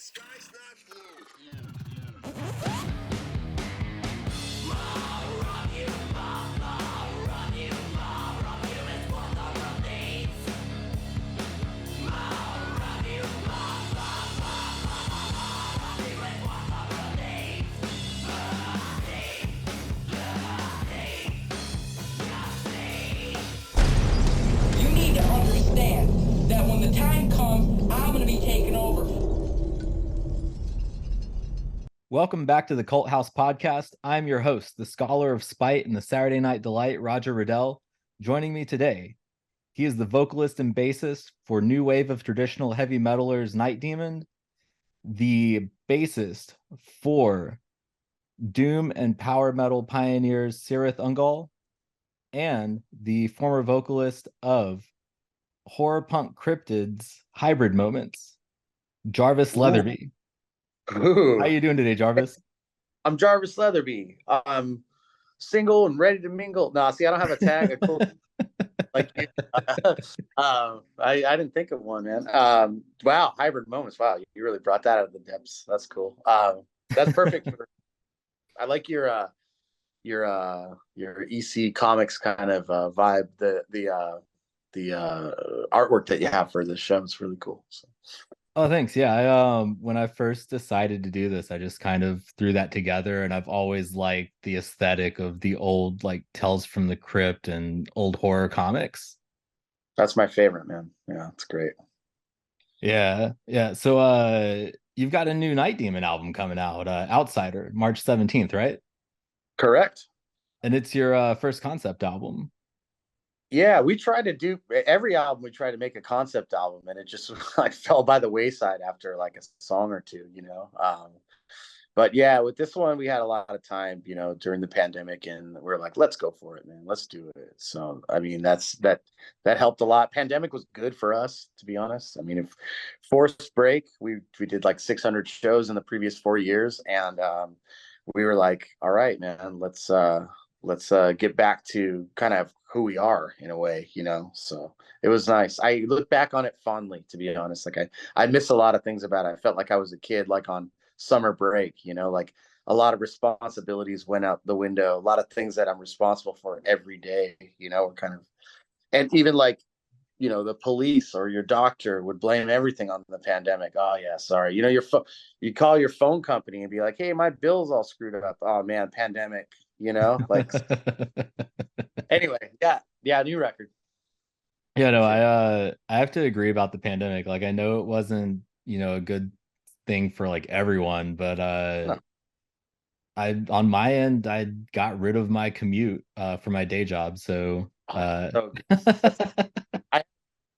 sky's not blue. You need to understand that when the time comes, I'm going to be taking over. Welcome back to the Cult House Podcast. I'm your host, the Scholar of Spite and the Saturday Night Delight, Roger Riddell. Joining me today, he is the vocalist and bassist for new wave of traditional heavy metalers Night Demon, the bassist for doom and power metal pioneers Cirith Ungol, and the former vocalist of horror punk cryptids Hybrid Moments, Jarvis Leatherby. Ooh. How you doing today, Jarvis? I'm Jarvis Leatherby. I'm single and ready to mingle. No, see, I don't have a tag. Like you. I didn't think of one, man. Wow, hybrid moments. Wow, you really brought that out of the depths. That's cool. That's perfect. I like your EC Comics kind of vibe. The artwork that you have for the show is really cool. So. Oh, thanks. Yeah, I when I first decided to do this, I just kind of threw that together, and I've always liked the aesthetic of the old like Tales from the Crypt and old horror comics. That's my favorite, man. Yeah, it's great. Yeah. So you've got a new Night Demon album coming out, Outsider, March 17th, right? Correct. And it's your first concept album. Yeah, we tried to do every album. We tried to make a concept album, and it just like fell by the wayside after like a song or two, you know. But yeah, with this one, we had a lot of time, you know, during the pandemic, and we're like, let's go for it, man. Let's do it. So, I mean, that helped a lot. Pandemic was good for us, to be honest. I mean, if forced break, we did like 600 shows in the previous 4 years, and we were like, all right, man, let's get back to kind of who we are in a way, you know. So it was nice. I look back on it fondly, to be honest. Like I miss a lot of things about it. I felt like I was a kid, like on summer break, you know, like a lot of responsibilities went out the window. A lot of things that I'm responsible for every day, you know, were kind of, and even like, you know, the police or your doctor would blame everything on the pandemic. Oh yeah, sorry. You know, you call your phone company and be like, hey, my bill's all screwed up. Oh man, pandemic, you know, like anyway, yeah, new record. Yeah, no, I have to agree about the pandemic. Like I know it wasn't, you know, a good thing for like everyone, but No. on my end, I got rid of my commute for my day job. So I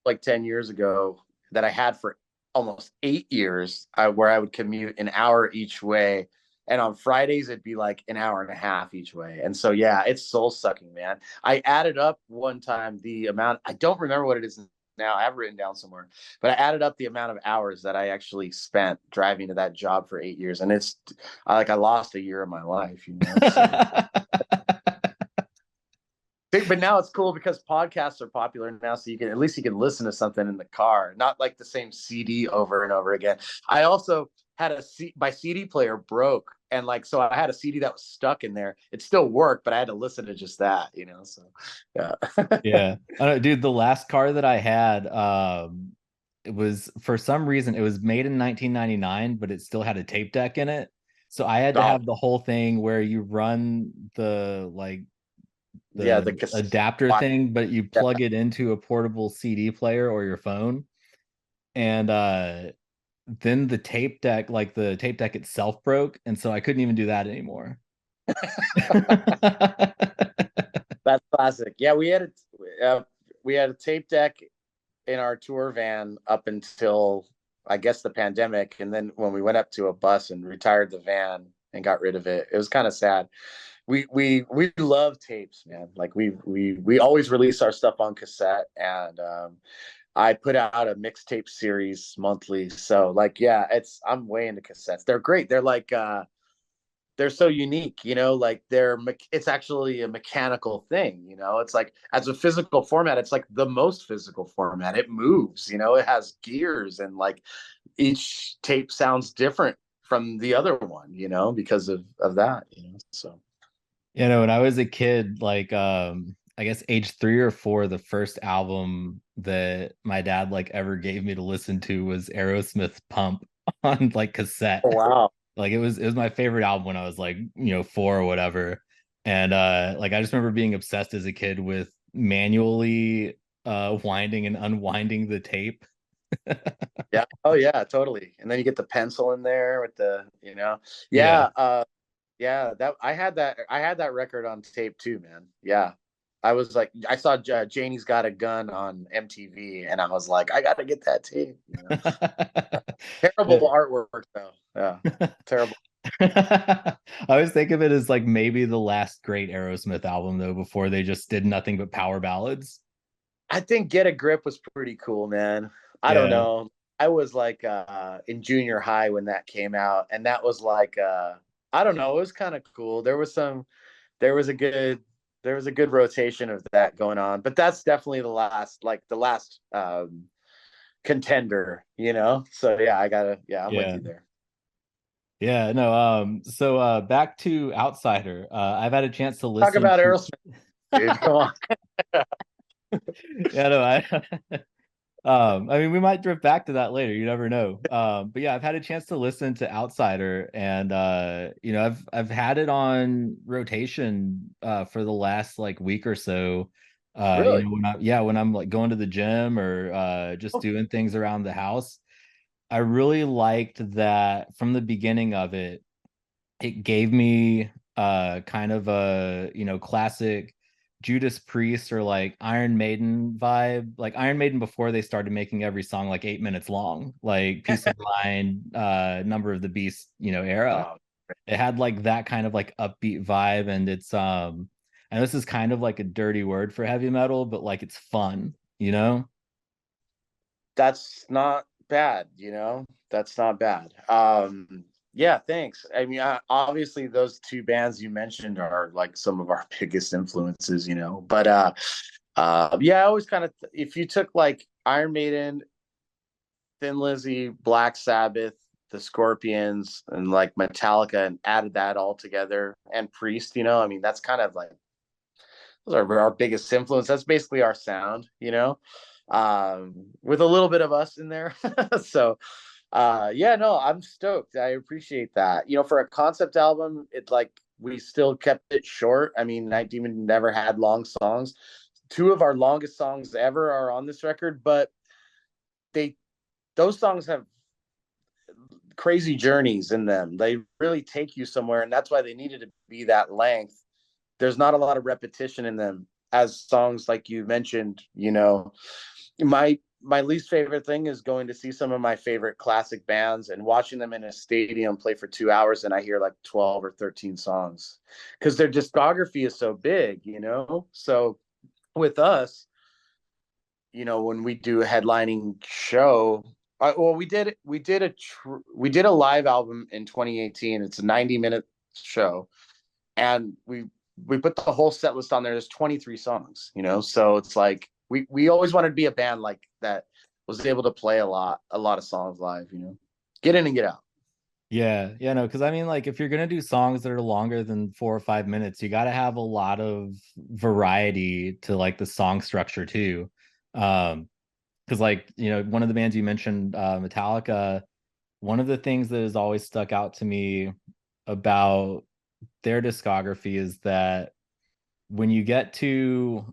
like 10 years ago that I had for almost 8 years, where I would commute an hour each way. And on Fridays, it'd be like an hour and a half each way. And so, yeah, it's soul sucking, man. I added up one time the amount, I don't remember what it is now. I have written down somewhere, but I added up the amount of hours that I actually spent driving to that job for 8 years. And it's like, I lost a year of my life, you know? So. But now it's cool because podcasts are popular now, so you can listen to something in the car, not like the same CD over and over again. I also had my CD player broke, and like so I had a CD that was stuck in there. It still worked, but I had to listen to just that, you know. So yeah. Yeah. Dude, the last car that I had, it was for some reason it was made in 1999, but it still had a tape deck in it. So I had to have the whole thing where you run the the adapter thing, but you plug it into a portable CD player or your phone, and then the tape deck itself broke, and so I couldn't even do that anymore. That's classic. Yeah, we had a tape deck in our tour van up until I guess the pandemic, and then when we went up to a bus and retired the van and got rid of it, it was kind of sad. We love tapes, man. Like we always release our stuff on cassette, and I put out a mixtape series monthly. So like, yeah, I'm way into cassettes. They're great. They're like they're so unique, you know, like it's actually a mechanical thing, you know. It's like, as a physical format, it's like the most physical format. It moves, you know, it has gears and like each tape sounds different from the other one, because of that, so. When I was a kid, like I guess age 3 or 4, the first album that my dad like ever gave me to listen to was Aerosmith Pump on like cassette. Oh, wow. Like it was my favorite album when I was like 4 or whatever. And like I just remember being obsessed as a kid with manually winding and unwinding the tape. Yeah. Oh yeah, totally. And then you get the pencil in there with the, yeah. Yeah, that I had that record on tape too, man. Yeah. I was like, I saw Janie's Got a Gun on MTV, and I was like, I got to get that tape. Terrible artwork, though. Yeah, terrible. I always think of it as like maybe the last great Aerosmith album, though, before they just did nothing but power ballads. I think Get a Grip was pretty cool, man. I don't know. I was like in junior high when that came out, and that was like I don't know, it was kind of cool. There was a good rotation of that going on, but that's definitely the last contender, So yeah, I'm with you there. Yeah, no, so back to Outsider. I've had a chance to listen. Talk about Aerosmith, dude. Come on. Yeah, no, I mean, we might drift back to that later. You never know. But yeah, I've had a chance to listen to Outsider, and I've had it on rotation for the last like week or so. Really? When I'm like going to the gym or just doing things around the house. I really liked that from the beginning of it. It gave me kind of a classic Judas Priest or like Iron Maiden vibe, like Iron Maiden before they started making every song like 8 minutes long, like Peace of Mind, Number of the Beast, era. It had like that kind of like upbeat vibe, and it's and this is kind of like a dirty word for heavy metal, but like it's fun, That's not bad, That's not bad. Yeah, thanks. I mean, obviously those two bands you mentioned are like some of our biggest influences, but yeah, I always kind of, if you took like Iron Maiden, Thin Lizzy, Black Sabbath, the Scorpions, and like Metallica, and added that all together, and Priest, I mean, that's kind of like, those are our biggest influence. That's basically our sound, with a little bit of us in there. So yeah, no, I'm stoked. I appreciate that. For a concept album, it's like we still kept it short. I mean, Night Demon never had long songs. 2 of our longest songs ever are on this record, but those songs have crazy journeys in them. They really take you somewhere, and that's why they needed to be that length. There's not a lot of repetition in them, as songs like you mentioned. My least favorite thing is going to see some of my favorite classic bands and watching them in a stadium play for 2 hours, and I hear like 12 or 13 songs because their discography is so big, So with us, when we do a headlining show, we did a live album in 2018. It's a 90-minute show, and we put the whole set list on there. There's 23 songs, so it's like we always wanted to be a band like that was able to play a lot of songs live, get in and get out. Yeah, no, because I mean, like, if you're gonna do songs that are longer than 4 or 5 minutes, you got to have a lot of variety to like the song structure too. Because like one of the bands you mentioned, Metallica, one of the things that has always stuck out to me about their discography is that when you get to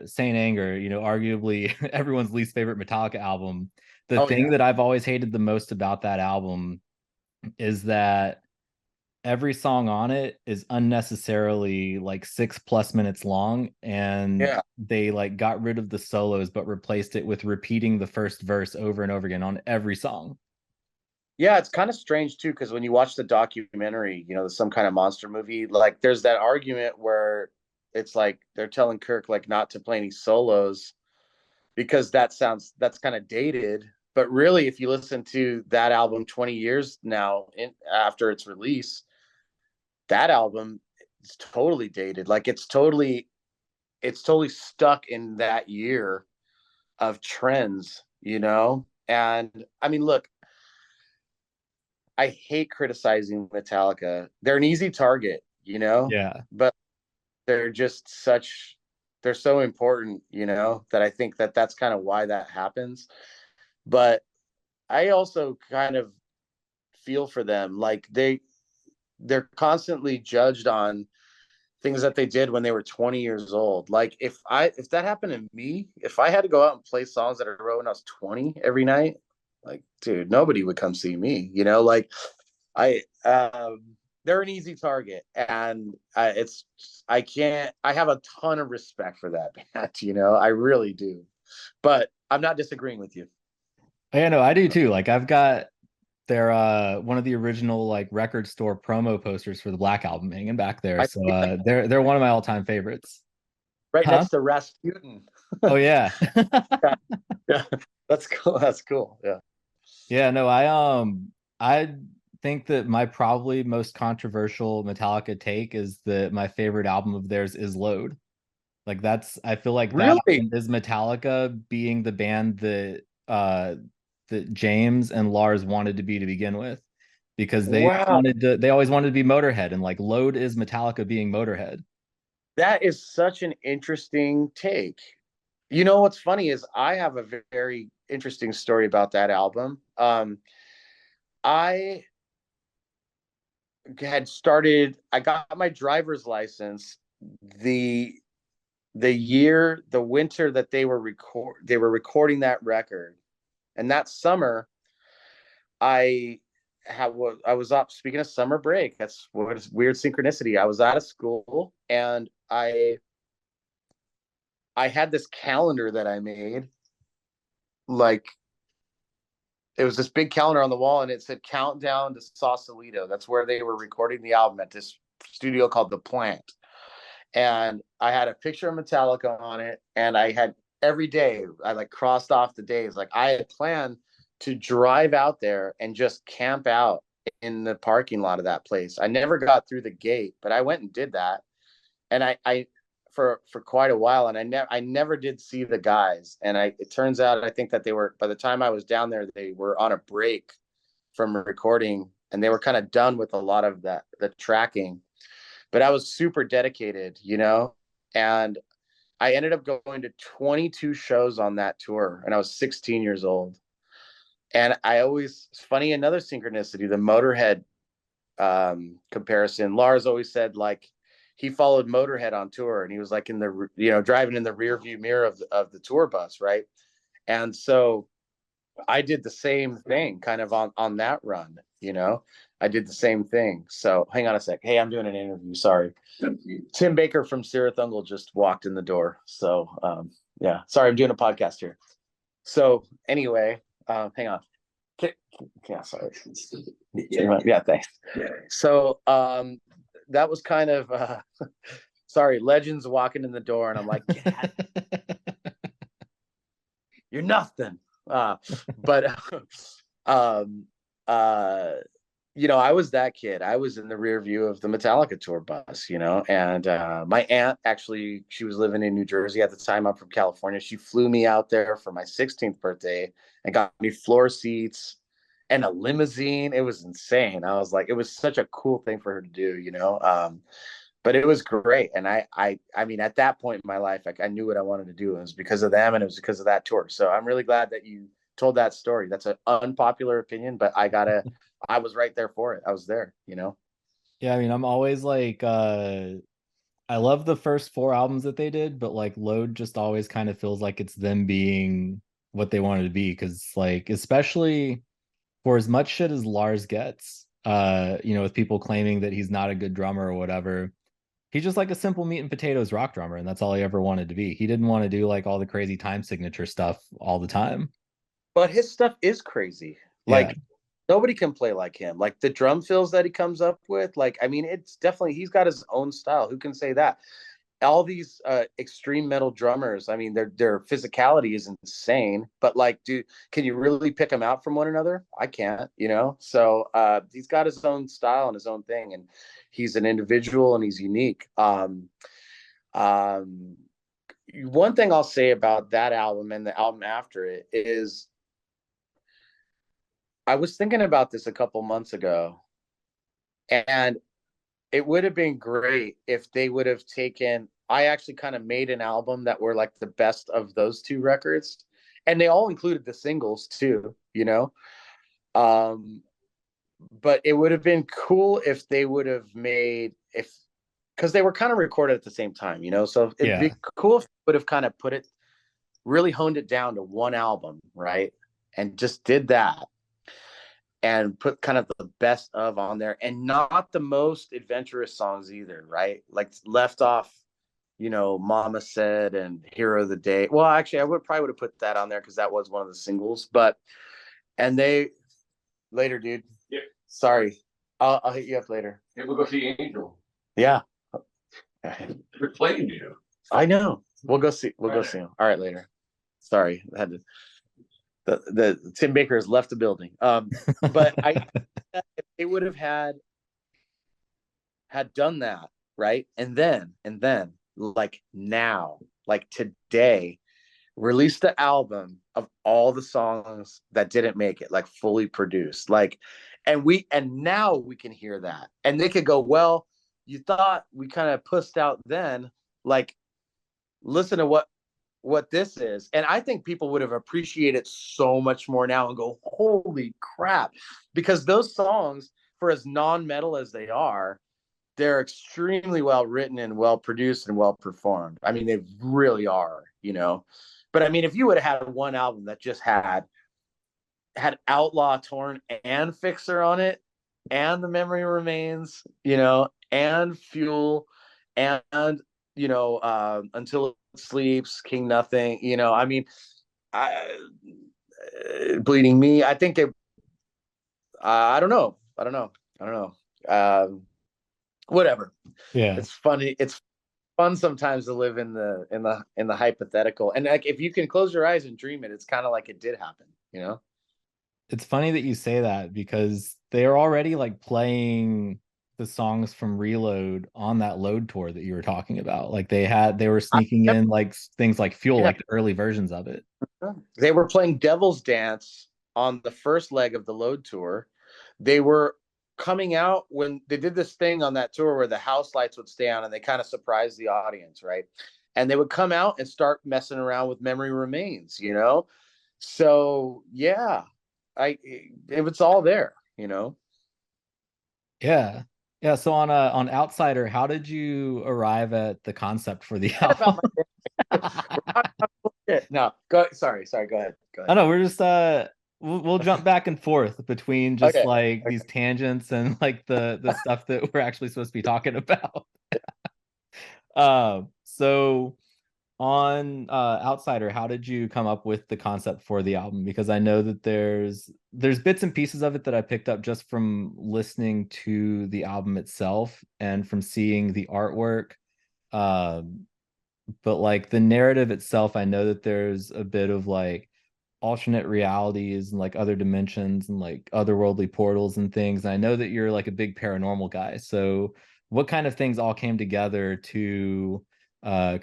Saint Anger, arguably everyone's least favorite Metallica album, the thing that I've always hated the most about that album is that every song on it is unnecessarily like 6+ minutes long, and they like got rid of the solos but replaced it with repeating the first verse over and over again on every song. Yeah, it's kind of strange too, because when you watch the documentary, some kind of monster movie, like there's that argument where it's like they're telling Kirk like not to play any solos because that's kind of dated. But really, if you listen to that album 20 years now after its release, that album is totally dated. Like it's totally stuck in that year of trends, And I mean, look, I hate criticizing Metallica. They're an easy target, you know, Yeah. but they're just they're so important, you know, that I think that that's kind of why that happens. But I also kind of feel for them. Like they're constantly judged on things that they did when they were 20 years old. Like if that happened to me, if I had to go out and play songs that I wrote when I was 20 every night, like dude, nobody would come see me, you know. Like I they're an easy target, and I have a ton of respect for that band, you know. I really do. But I'm not disagreeing with you. Yeah, no, I do too. Like I've got their one of the original like record store promo posters for the Black Album hanging back there. I So they're one of my all-time favorites. right Huh? next to Rasputin. Oh yeah. Yeah, yeah. That's cool. That's cool. Yeah. Yeah, no, I think that my probably most controversial Metallica take is that my favorite album of theirs is Load. Like that's I feel like that Really? album is Metallica being the band that James and Lars wanted to be to begin with, because Wow. they always wanted to be Motorhead, and like Load is Metallica being Motorhead. That is such an interesting take. You know what's funny is I have a very interesting story about that album. I I got my driver's license the the winter that they were recording that record. And that summer I I was up, speaking of summer break, that's what is weird synchronicity. I was out of school, and I had this calendar that I made. Like it was this big calendar on the wall, and it said countdown to Sausalito. That's where they were recording the album, at this studio called The Plant. And I had a picture of Metallica on it, and I had every day I like crossed off the days. Like I had planned to drive out there and just camp out in the parking lot of that place. I never got through the gate, but I went and did that. And I for quite a while, and I never did see the guys. And it turns out, I think that they were, by the time I was down there, they were on a break from recording, and they were kind of done with a lot of the tracking. But I was super dedicated, you know. And I ended up going to 22 shows on that tour, and I was 16 years old. And it's funny, another synchronicity, the Motorhead comparison. Lars always said, like, he followed Motorhead on tour, and he was like in the, you know, driving in the rear view mirror of the tour bus, right? And so I did the same thing kind of on that run, you know. I did the same thing. So hang on a sec. Hey, I'm doing an interview. Sorry. Tim Baker from Cirith Ungol just walked in the door. So yeah, sorry, I'm doing a podcast here. So anyway, hang on. Yeah, sorry. Yeah, thanks. So that was kind of sorry, legends walking in the door, and I'm like, you're nothing. But you know, I was that kid. I was in the rear view of the Metallica tour bus, you know. And my aunt, actually, she was living in New Jersey at the time. I'm from California. She flew me out there for my 16th birthday and got me floor seats and a limousine. It was insane. I was like, it was such a cool thing for her to do, you know. But it was great. And I mean, at that point in my life, like, I knew what I wanted to do. It was because of them, and it was because of that tour. So I'm really glad that you told that story. That's an unpopular opinion, but I was right there for it. I was there, you know. Yeah, I mean, I'm always like I love the first four albums that they did, but like Load just always kind of feels like it's them being what they wanted to be, because like, especially for as much shit as Lars gets, you know, with people claiming that he's not a good drummer or whatever, he's just like a simple meat and potatoes rock drummer, and that's all he ever wanted to be. He didn't want to do like all the crazy time signature stuff all the time. But his stuff is crazy. Yeah. Like, nobody can play like him. Like the drum fills that he comes up with, like, I mean, it's definitely, he's got his own style. Who can say that? All these extreme metal drummers, I mean, their physicality is insane, but like, can you really pick them out from one another? I can't, you know. So he's got his own style and his own thing, and he's an individual, and he's unique. One thing I'll say about that album and the album after it is, I was thinking about this a couple months ago, and it would have been great if they would have taken. I actually kind of made an album that were like the best of those two records, and they all included the singles too, you know. But it would have been cool if they would have made, if because they were kind of recorded at the same time, you know. So it'd Yeah. be cool if they would have kind of put it, really honed it down to one album, right? And just did that and put kind of the best of on there, and not the most adventurous songs either, right? Like left off, you know, Mama Said and Hero of the Day. Well, actually, I would probably would have put that on there because that was one of the singles. But and they later, dude. Yeah. Sorry, I'll hit you up later. Yeah, we'll go see Angel. Yeah, We're playing you. I know. We'll go see. We'll go see him. All right, later. Sorry, I had to. The Tim Baker has left the building. But I, if they would have had done that, right, and then like now, like today, release the album of all the songs that didn't make it, like fully produced, like, and now we can hear that, and they could go, well, you thought we kind of pussed out then, like, listen to what this is. And I think people would have appreciated so much more now and go, holy crap, because those songs, for as non-metal as they are, they're extremely well written and well produced and well performed. I mean, they really are, you know. But I mean, if you would have had one album that just had Outlaw, Torn, and Fixer on it, and The Memory Remains, you know, and Fuel, and you know, Until It Sleeps, King Nothing, you know, I mean, Bleeding Me, I think it, I don't know. Whatever. Yeah. It's funny. It's fun sometimes to live in the hypothetical, and like if you can close your eyes and dream it, it's kind of like it did happen, you know. It's funny that you say that because they're already like playing the songs from Reload on that Load tour that you were talking about. Like they were sneaking in like things like Fuel, like the early versions of it. They were playing Devil's Dance on the first leg of the Load tour. They were coming out when they did this thing on that tour where the house lights would stay on and they kind of surprised the audience, right? And they would come out and start messing around with Memory Remains, you know. So yeah, it was all there, you know. Yeah. So on Outsider, how did you arrive at the concept for the album? No, go. Sorry. Go ahead. I know we're just we'll jump back and forth between just these tangents and like the stuff that we're actually supposed to be talking about. So on Outsider, how did you come up with the concept for the album? Because I know that there's bits and pieces of it that I picked up just from listening to the album itself and from seeing the artwork. But like the narrative itself, I know that there's a bit of like alternate realities and like other dimensions and like otherworldly portals and things. And I know that you're like a big paranormal guy. So what kind of things all came together to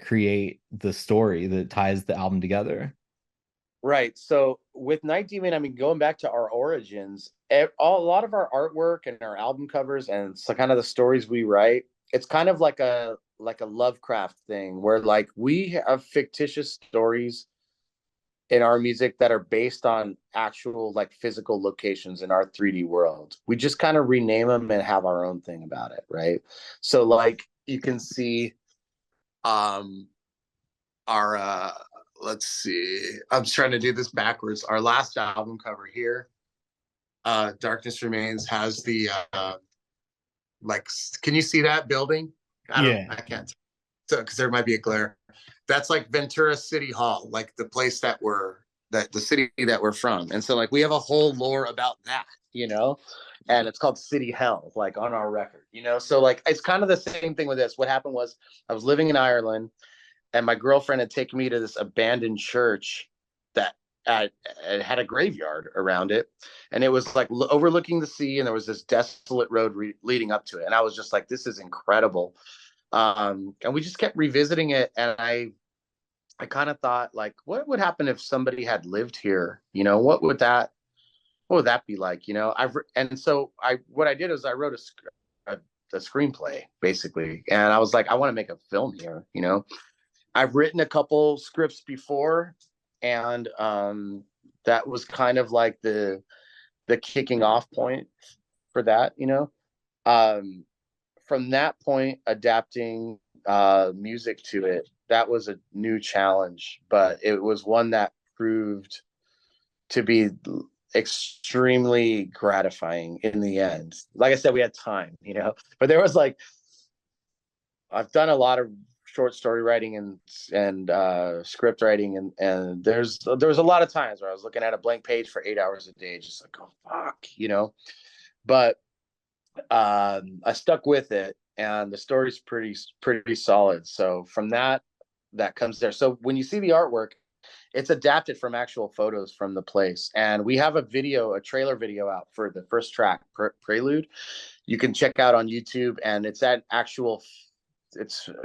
create the story that ties the album together? Right. So with Night Demon, I mean, going back to our origins, a lot of our artwork and our album covers and so kind of the stories we write, it's kind of like a Lovecraft thing where like we have fictitious stories in our music that are based on actual like physical locations in our 3D world. We just kind of rename them and have our own thing about it, right? So like you can see our let's see, I'm trying to do this backwards. Our last album cover here, Darkness Remains, has the like, can you see that building? I can't. So because there might be a glare. That's like Ventura City Hall, like the place that the city that we're from. And so like we have a whole lore about that, you know, and it's called City Hell, like on our record, you know. So like it's kind of the same thing with this. What happened was I was living in Ireland and my girlfriend had taken me to this abandoned church that had a graveyard around it, and it was like overlooking the sea, and there was this desolate road leading up to it, and I was just like, this is incredible. And we just kept revisiting it, and I kind of thought like, what would happen if somebody had lived here, you know, what would that what would that be like? You know, and so what I did is I wrote a screenplay basically, and I was like, I want to make a film here. You know, I've written a couple scripts before, and that was kind of like the kicking off point for that. You know, from that point, adapting music to it, that was a new challenge, but it was one that proved to be extremely gratifying in the end. Like I said, we had time, you know, but there was like, I've done a lot of short story writing and script writing, and there was a lot of times where I was looking at a blank page for 8 hours a day, just like, oh fuck, you know. But I stuck with it, and the story's pretty solid. So from that comes there. So when you see the artwork, it's adapted from actual photos from the place, and we have a trailer video out for the first track, Prelude. You can check out on YouTube, and it's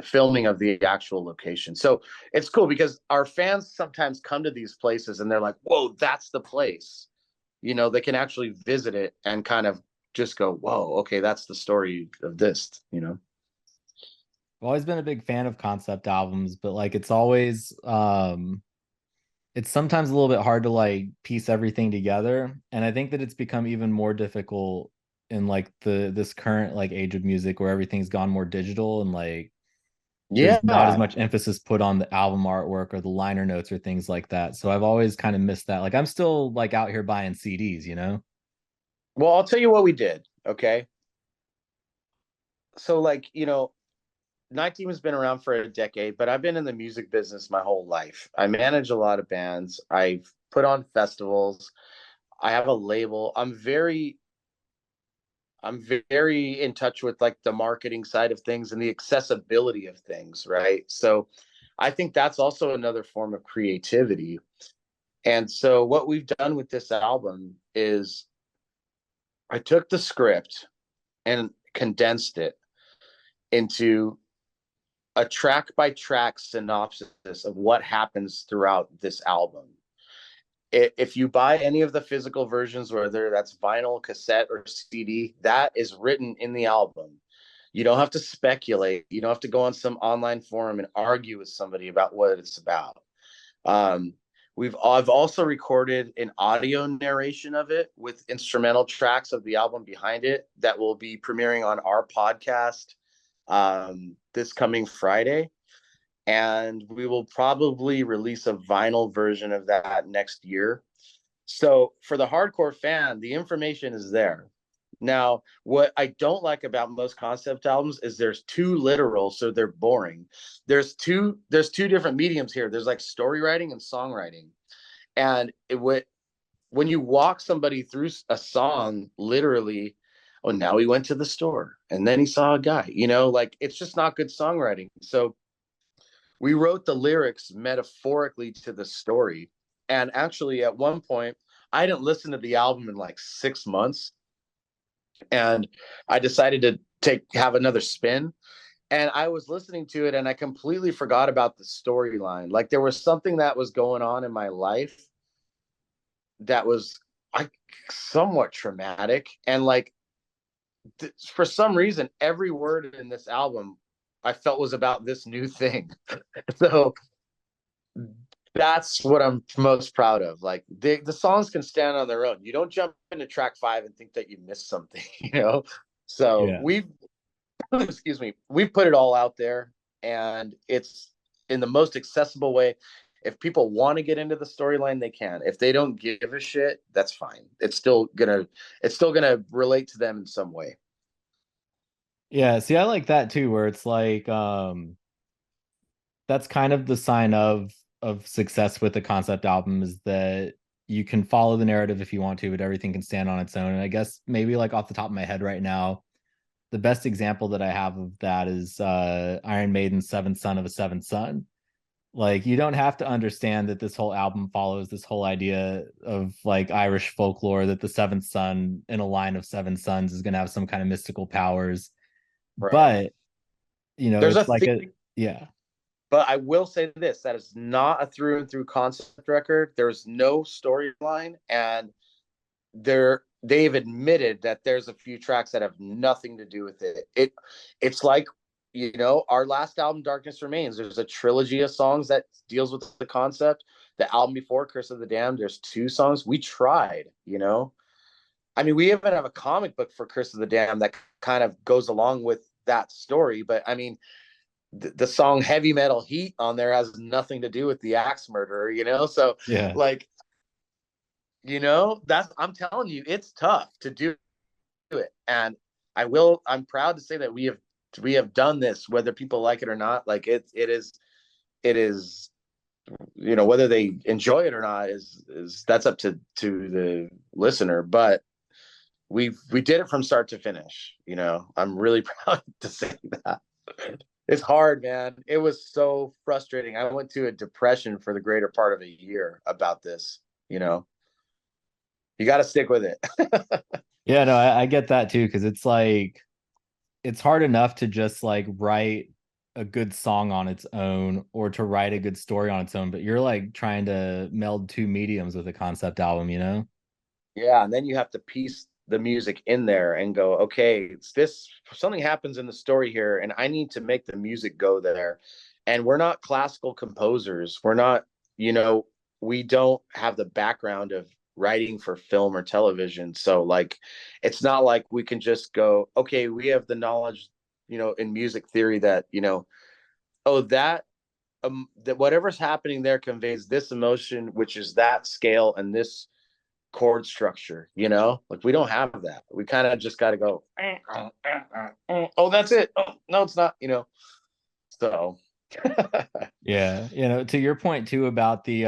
filming of the actual location. So it's cool because our fans sometimes come to these places and they're like, whoa, that's the place. You know, they can actually visit it and kind of just go, whoa, okay, that's the story of this, you know. I've always been a big fan of concept albums, but like it's always it's sometimes a little bit hard to like piece everything together. And I think that it's become even more difficult in like this current like age of music where everything's gone more digital, and like there's not as much emphasis put on the album artwork or the liner notes or things like that. So I've always kind of missed that. Like I'm still like out here buying CDs, you know? Well, I'll tell you what we did. Okay. So like, you know, Night Team has been around for a decade, but I've been in the music business my whole life. I manage a lot of bands. I've put on festivals. I have a label. I'm very in touch with like the marketing side of things and the accessibility of things, right? So I think that's also another form of creativity. And so what we've done with this album is I took the script and condensed it into a track by track synopsis of what happens throughout this album. If you buy any of the physical versions, whether that's vinyl, cassette, or CD, that is written in the album. You don't have to speculate. You don't have to go on some online forum and argue with somebody about what it's about. I've also recorded an audio narration of it with instrumental tracks of the album behind it that will be premiering on our podcast this coming Friday. And we will probably release a vinyl version of that next year. So for the hardcore fan, the information is there. Now, what I don't like about most concept albums is there's too literal, so they're boring. There's two different mediums here. There's like story writing and songwriting. And when you walk somebody through a song, literally, oh, now he went to the store and then he saw a guy, you know, like it's just not good songwriting. So we wrote the lyrics metaphorically to the story. And actually, at one point, I didn't listen to the album in like 6 months. And I decided to have another spin. And I was listening to it and I completely forgot about the storyline. Like there was something that was going on in my life that was somewhat traumatic. And like, for some reason, every word in this album I felt was about this new thing. So that's what I'm most proud of. Like the songs can stand on their own. You don't jump into track 5 and think that you missed something, you know? So Yeah. we've put it all out there, and it's in the most accessible way. If people want to get into the storyline, they can. If they don't give a shit, that's fine. It's still gonna relate to them in some way. Yeah, see, I like that too, where it's like that's kind of the sign of success with the concept album, is that you can follow the narrative if you want to, but everything can stand on its own. And I guess maybe like off the top of my head right now, the best example that I have of that is Iron Maiden's Seventh Son of a Seventh Son. Like you don't have to understand that this whole album follows this whole idea of like Irish folklore that the seventh son in a line of 7 sons is going to have some kind of mystical powers. Right. But you know, there's it's a like theme, yeah. But I will say this: that is not a through and through concept record. There's no storyline, and they've admitted that there's a few tracks that have nothing to do with it. It's like, you know, our last album, Darkness Remains, there's a trilogy of songs that deals with the concept. The album before, Curse of the Damned, there's 2 songs. We tried, you know. I mean, we even have a comic book for Curse of the Damned that kind of goes along with that story. But I mean, the song Heavy Metal Heat on there has nothing to do with the axe murderer, you know. So Yeah. like, you know, I'm telling you, it's tough to do it. And I'm proud to say that we have done this, whether people like it or not. Like it is, you know, whether they enjoy it or not is that's up to the listener. But we did it from start to finish. You know, I'm really proud to say that. It's hard, man. It was so frustrating. I went to a depression for the greater part of a year about this. You know, you got to stick with it. Yeah, no, I get that too, because it's like it's hard enough to just like write a good song on its own or to write a good story on its own, but you're like trying to meld 2 mediums with a concept album, you know? Yeah, and then you have to piece the music in there and go, okay, it's this, something happens in the story here, and I need to make the music go there. And we're not classical composers. We're not, you know, we don't have the background of writing for film or television. So like, it's not like we can just go, okay, we have the knowledge, you know, in music theory that, you know, oh, that whatever's happening there conveys this emotion, which is that scale and this chord structure, you know. Like we don't have that. We kind of just got to go, oh, that's it. Oh, no, it's not, you know. So Yeah, you know, to your point too about the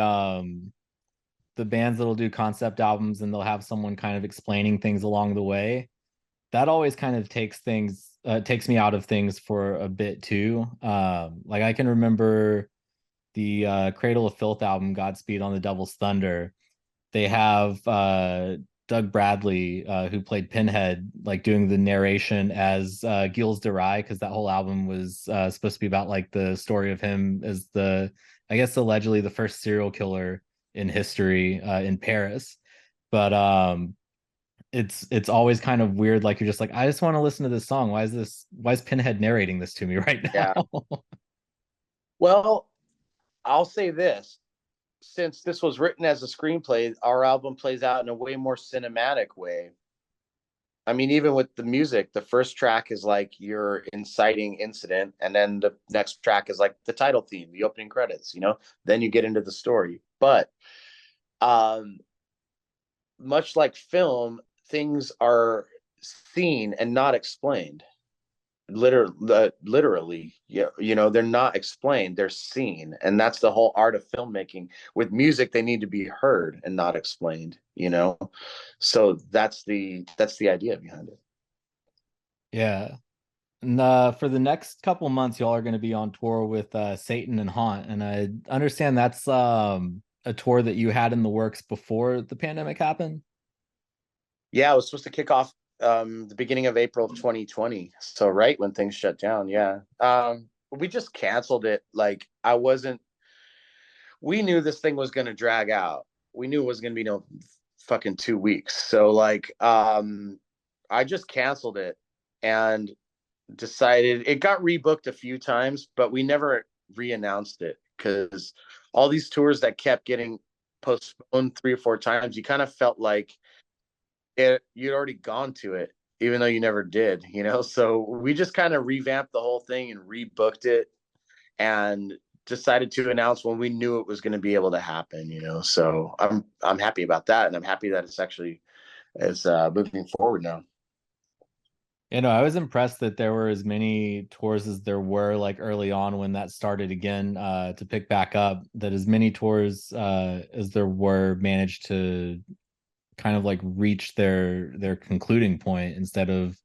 bands that'll do concept albums and they'll have someone kind of explaining things along the way, that always kind of takes me out of things for a bit too. Like I can remember the Cradle of Filth album, Godspeed on the Devil's Thunder. They have Doug Bradley, who played Pinhead, like doing the narration as Gilles de Rais, because that whole album was supposed to be about like the story of him as I guess allegedly the first serial killer in history in Paris. But it's always kind of weird. Like you're just like, I just want to listen to this song. Why is Pinhead narrating this to me right now? yeah. Well, I'll say this. Since this was written as a screenplay, our album plays out in a way more cinematic way. I mean, even with the music, the first track is like your inciting incident, and then the next track is like the title theme, the opening credits, you know, then you get into the story. But much like film, things are seen and not explained. Literally, yeah, you know, they're not explained, they're seen, and that's the whole art of filmmaking. With music, they need to be heard and not explained, you know. So that's the idea behind it. Yeah. And for the next couple months, y'all are going to be on tour with Satan and Haunt, and I understand that's a tour that you had in the works before the pandemic happened. Yeah, it was supposed to kick off the beginning of April of 2020, so right when things shut down. Yeah, we just canceled it. Like we knew this thing was going to drag out. We knew it was going to be no fucking 2 weeks. So like I just canceled it and decided, it got rebooked a few times, but we never re-announced it because all these tours that kept getting postponed 3 or 4 times, you kind of felt like you'd already gone to it, even though you never did, you know. So we just kind of revamped the whole thing and rebooked it and decided to announce when we knew it was going to be able to happen, you know. So I'm happy about that, and I'm happy that it's actually is moving forward now. You know, I was impressed that there were as many tours as there were like early on when that started again to pick back up, that as many tours as there were managed to kind of like reach their concluding point instead of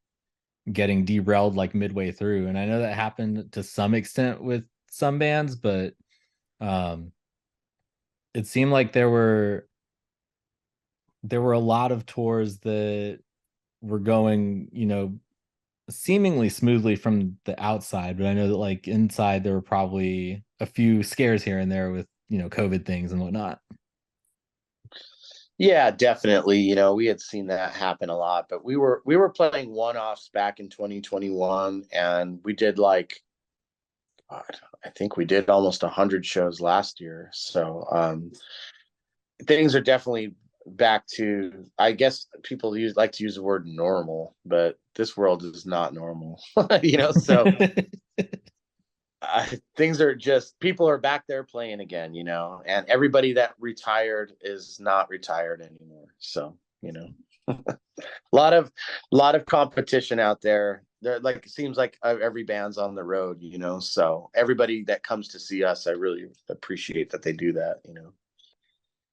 getting derailed like midway through. And I know that happened to some extent with some bands, but it seemed like there were a lot of tours that were going, you know, seemingly smoothly from the outside, but I know that like inside there were probably a few scares here and there with, you know, COVID things and whatnot. Yeah, definitely. You know, we had seen that happen a lot, but we were playing one-offs back in 2021, and we did like, God, I think we did almost 100 shows last year. So things are definitely back to, I guess people like to use the word normal, but this world is not normal. So things are just, people are back there playing again, and everybody that retired is not retired anymore. So, a lot of competition out there. There, like, it seems like every band's on the road, so everybody that comes to see us, I really appreciate that they do that.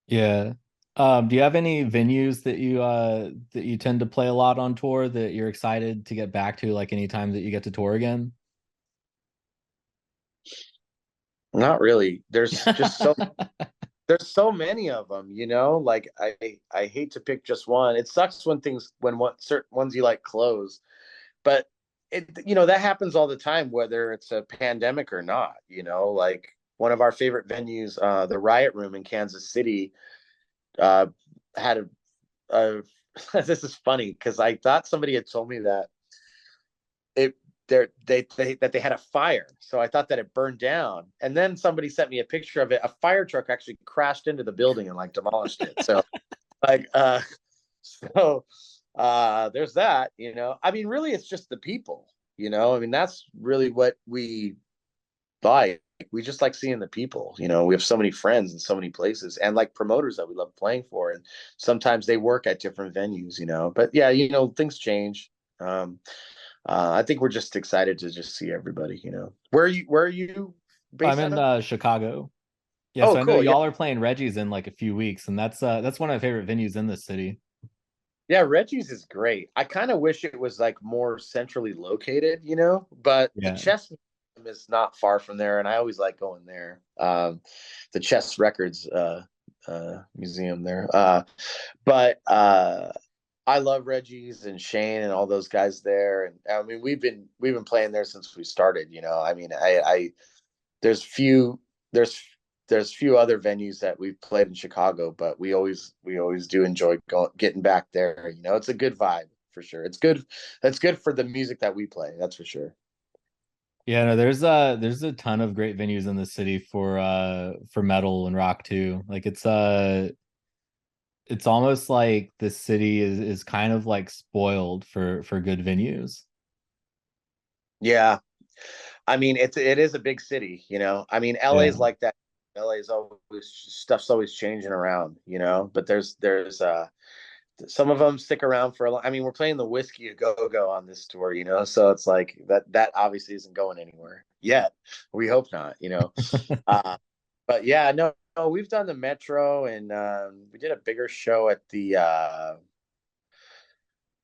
Yeah. Do you have any venues that you tend to play a lot on tour that you're excited to get back to, like anytime that you get to tour again? Not really. There's so many of them, like I hate to pick just one. It sucks when certain ones you like close, but that happens all the time, whether it's a pandemic or not. Like one of our favorite venues, the Riot Room in Kansas City, uh had a this is funny because I thought somebody had told me that it that they had a fire, so I thought that it burned down, and then somebody sent me a picture of it. A fire truck actually crashed into the building and like demolished it. So like so there's that. I mean, really, it's just the people. I mean, that's really what we like. We just like seeing the people. We have so many friends in so many places, and like promoters that we love playing for, and sometimes they work at different venues. But yeah, things change. I think we're just excited to just see everybody. Where are you I'm based out in of? Chicago. Yeah, Oh, so I know cool. Yeah. y'all are playing Reggie's in like a few weeks, and that's one of my favorite venues in this city. Yeah, Reggie's is great. I kind of wish it was like more centrally located, but the Yeah. chess museum is not far from there, and I always like going there. The Chess Records museum there. But I love Reggie's and Shane and all those guys there. And I mean, we've been playing there since we started. I mean, I there's few there's there's few other venues that we've played in Chicago, but we always do enjoy getting back there. It's a good vibe for sure. It's good. That's good for the music that we play. That's for sure. Yeah, no, there's a ton of great venues in the city for metal and rock too. Like it's almost like the city is kind of like spoiled for good venues. Yeah, I mean, it is a big city. I mean, Yeah. LA's like that. LA's always, stuff's always changing around. But there's some of them stick around for a long. I mean, we're playing the Whiskey a Go Go on this tour, so it's like that obviously isn't going anywhere yet. We hope not. uh, but yeah, no, we've done the Metro, and we did a bigger show at the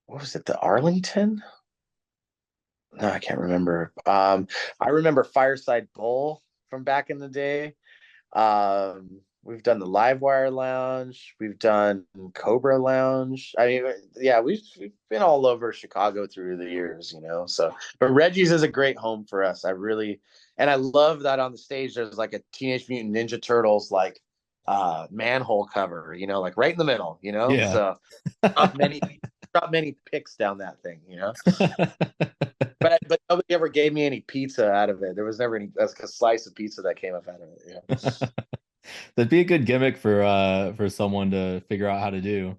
what was it, the Arlington? No, I can't remember. I remember Fireside Bowl from back in the day. We've done the Livewire Lounge. We've done Cobra Lounge. I mean, yeah, we've been all over Chicago through the years, So, but Reggie's is a great home for us. And I love that on the stage there's like a Teenage Mutant Ninja Turtles like manhole cover, like right in the middle, Yeah. So not many picks down that thing, But nobody ever gave me any pizza out of it. There was never any like a slice of pizza that came up out of it. Yeah. That'd be a good gimmick for someone to figure out how to do.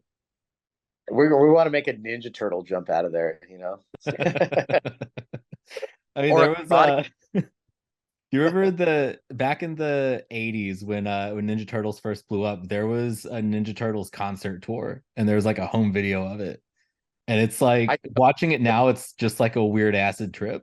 We want to make a Ninja Turtle jump out of there, I mean, Or there a was body. do you remember the back in the 80s when Ninja Turtles first blew up, there was a Ninja Turtles concert tour and there was like a home video of it. And it's like watching it now, it's just like a weird acid trip.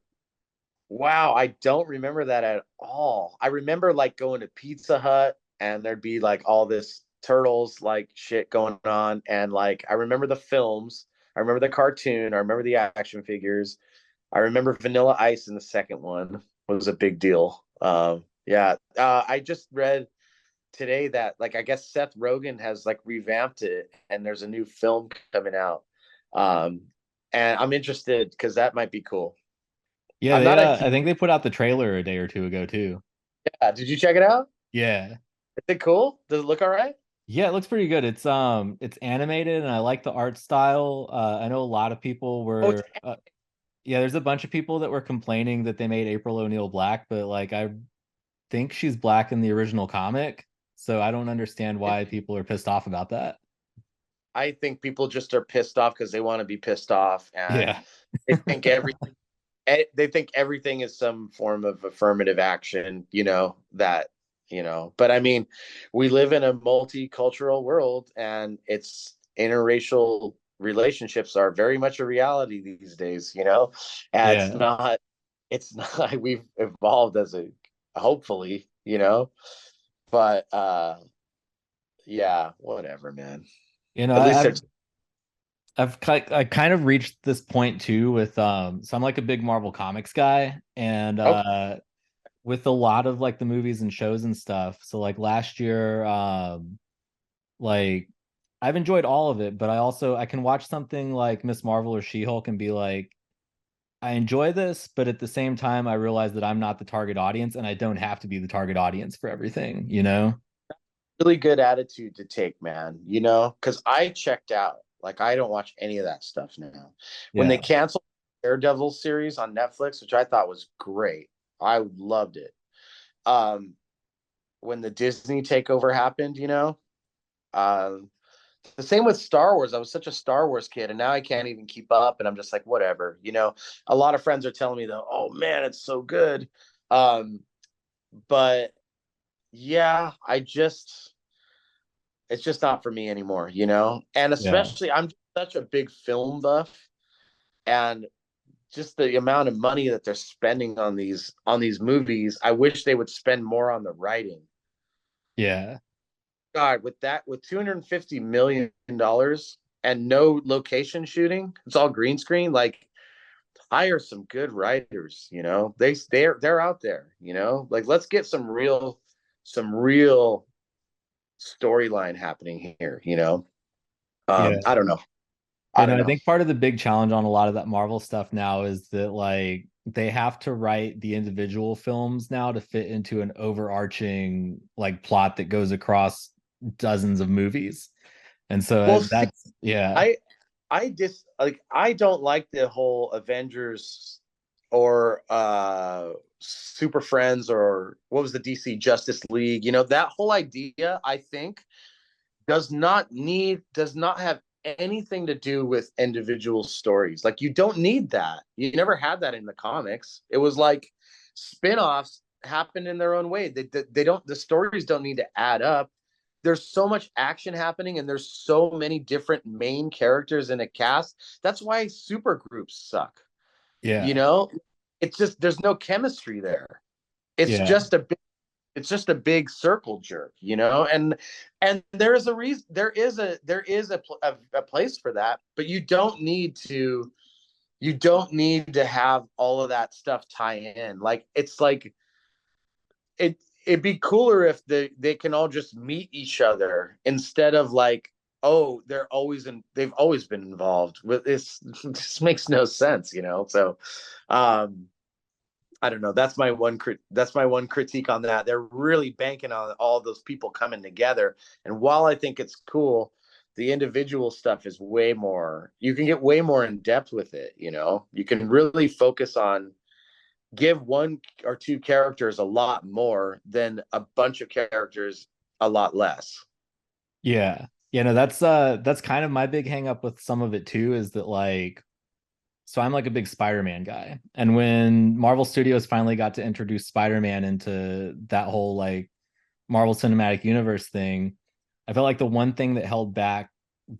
Wow, I don't remember that at all. I remember like going to Pizza Hut and there'd be like all this turtles like shit going on, and like I remember the films, I remember the cartoon, I remember the action figures. I remember Vanilla Ice in the second one was a big deal. Yeah, I just read today that like I guess Seth Rogen has like revamped it and there's a new film coming out. Um, and I'm interested because that might be cool. Yeah, I'm they not a I huge. think they put out the trailer a day or two ago too. Yeah, did you check it out? Yeah. Is it cool? Does it look all right? Yeah, it looks pretty good. It's animated and I like the art style. I know a lot of people Oh, it's were yeah, there's a bunch of people that were complaining that they made April O'Neil black, but like I think she's black in the original comic, so I don't understand why people are pissed off about that. I think people just are pissed off because they want to be pissed off, and Yeah. they think they think everything is some form of affirmative action, but I mean, we live in a multicultural world, and it's interracial relationships are very much a reality these days, and Yeah. it's not we've evolved as a hopefully, but yeah, whatever, man. You know, At least I've it's I kind of reached this point too with so I'm like a big Marvel Comics guy, and okay. with a lot of like the movies and shows and stuff. So like last year, like I've enjoyed all of it, but I can watch something like Miss Marvel or She-Hulk and be like, I enjoy this, but at the same time, I realize that I'm not the target audience and I don't have to be the target audience for everything, you know? Really good attitude to take, man, because I checked out. Like, I don't watch any of that stuff now. When they Yeah. canceled the Daredevil series on Netflix, which I thought was great, I loved it. When the Disney takeover happened, um, the same with Star Wars. I was such a Star Wars kid, and now I can't even keep up. And I'm just like, whatever. A lot of friends are telling me that, oh man, it's so good. But yeah, it's just not for me anymore, And Yeah. especially, I'm such a big film buff, and just the amount of money that they're spending on these movies. I wish they would spend more on the writing. Yeah. God, with $250 million and no location shooting, it's all green screen. Like, hire some good writers. They're out there. Like, let's get some real storyline happening here. Yeah. I don't know. You I know, don't I know. think part of the big challenge on a lot of that Marvel stuff now is that like they have to write the individual films now to fit into an overarching like plot that goes across dozens of movies. And so Well, see, that's yeah. I don't like the whole Avengers or Super Friends, or what was the DC Justice League. That whole idea, I think, does not have anything to do with individual stories. Like, you don't need that. You never had that in the comics. It was like spin-offs happened in their own way. They don't the stories don't need to add up. There's so much action happening, and there's so many different main characters in a cast. That's why super groups suck. You Yeah. know, it's just there's no chemistry there. It's Yeah. just a big circle jerk, and there is a reason. There is a place for that, but you don't need to have all of that stuff tie in. Like, it's like it'd be cooler if they can all just meet each other, instead of like, oh, they've always been involved with this. This makes no sense, so um I don't know. That's my one critique on that. They're really banking on all those people coming together. And while I think it's cool, the individual stuff is way more. You can get way more in depth with it. You can really focus on, give one or two characters a lot more than a bunch of characters a lot less. Yeah. Yeah, no, that's kind of my big hang up with some of it too, is that like so I'm like a big Spider-Man guy. And when Marvel Studios finally got to introduce Spider-Man into that whole like Marvel Cinematic Universe thing, I felt like the one thing that held back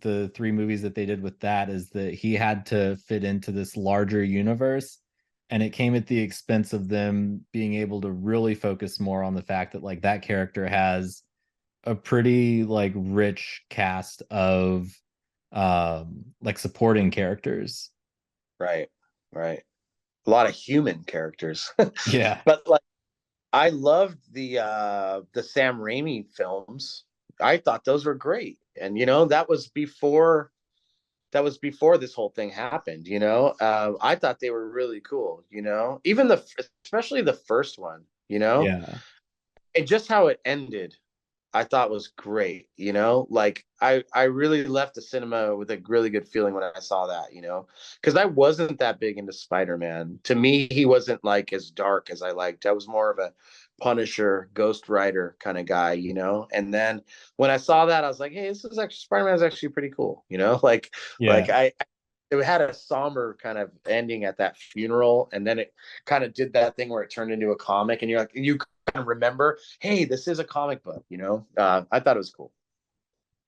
the three movies that they did with that is that he had to fit into this larger universe. And it came at the expense of them being able to really focus more on the fact that like that character has a pretty like rich cast of like supporting characters. Right. Right. A lot of human characters. Yeah. But like, I loved the Sam Raimi films. I thought those were great. And that was before this whole thing happened. I thought they were really cool. Even especially the first one. Yeah. And just how it ended. I thought was great, you know, like I really left the cinema with a really good feeling when I saw that, you know, because I wasn't that big into Spider-Man. To me, he wasn't like as dark as I liked. I was more of a Punisher, Ghost Rider kind of guy, you know. And then when I saw that, I was like, hey, this is actually Spider-Man is actually pretty cool, you know, Yeah. it had a somber kind of ending at that funeral, and then it kind of did that thing where it turned into a comic, and you're like, you kind of remember, hey, this is a comic book, you know. I thought it was cool.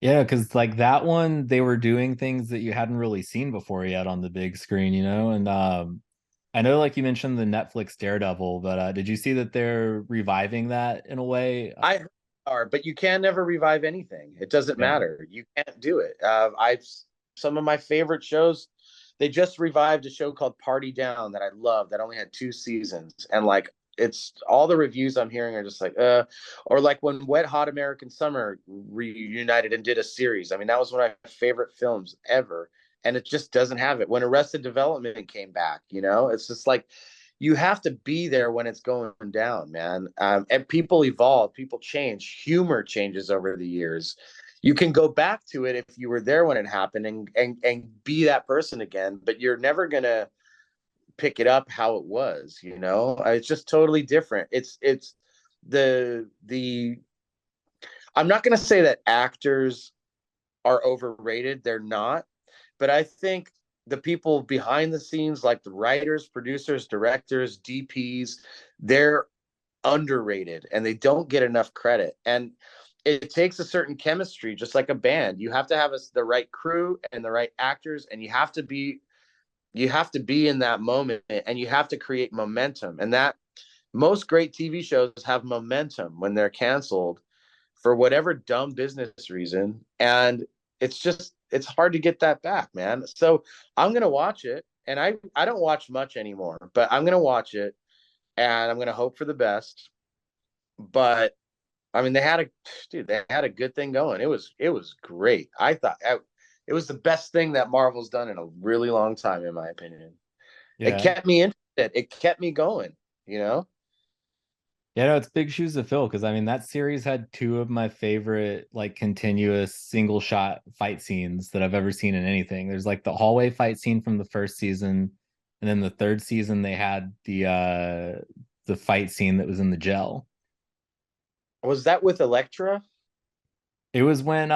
Yeah, because like that one, they were doing things that you hadn't really seen before yet on the big screen, you know. And I know, like you mentioned, the Netflix Daredevil, but did you see that they're reviving that in a way? I are, but you can never revive anything. It doesn't Yeah. matter. You can't do it. I've some of my favorite shows. They just revived a show called Party Down that I love that only had 2 seasons, and like it's all the reviews I'm hearing are just like or like when Wet Hot American Summer reunited and did a series. I mean, that was one of my favorite films ever, and it just doesn't have it. When Arrested Development came back, you know, it's just like you have to be there when it's going down, man. And people evolve, people change, humor changes over the years. You can go back to it if you were there when it happened and be that person again, but you're never gonna pick it up how it was, you know. It's just totally different. It's the I'm not gonna say that actors are overrated. They're not, but I think the people behind the scenes, like the writers, producers, directors, DPs, they're underrated and they don't get enough credit. And it takes a certain chemistry, just like a band. You have to have the right crew and the right actors, and you have to be in that moment, and you have to create momentum. And that most great TV shows have momentum when they're canceled for whatever dumb business reason. And it's hard to get that back, man. So I'm gonna watch it, and I don't watch much anymore, but I'm gonna watch it, and I'm gonna hope for the best. But I mean, they had a good thing going. It was great. It was the best thing that Marvel's done in a really long time, in my opinion. It Yeah. kept me interested. It kept me going, you know. Yeah, no, it's big shoes to fill because I mean that series had two of my favorite like continuous single shot fight scenes that I've ever seen in anything. There's like the hallway fight scene from the first season, and then the third season they had the fight scene that was in the gel. Was that with Elektra? It was when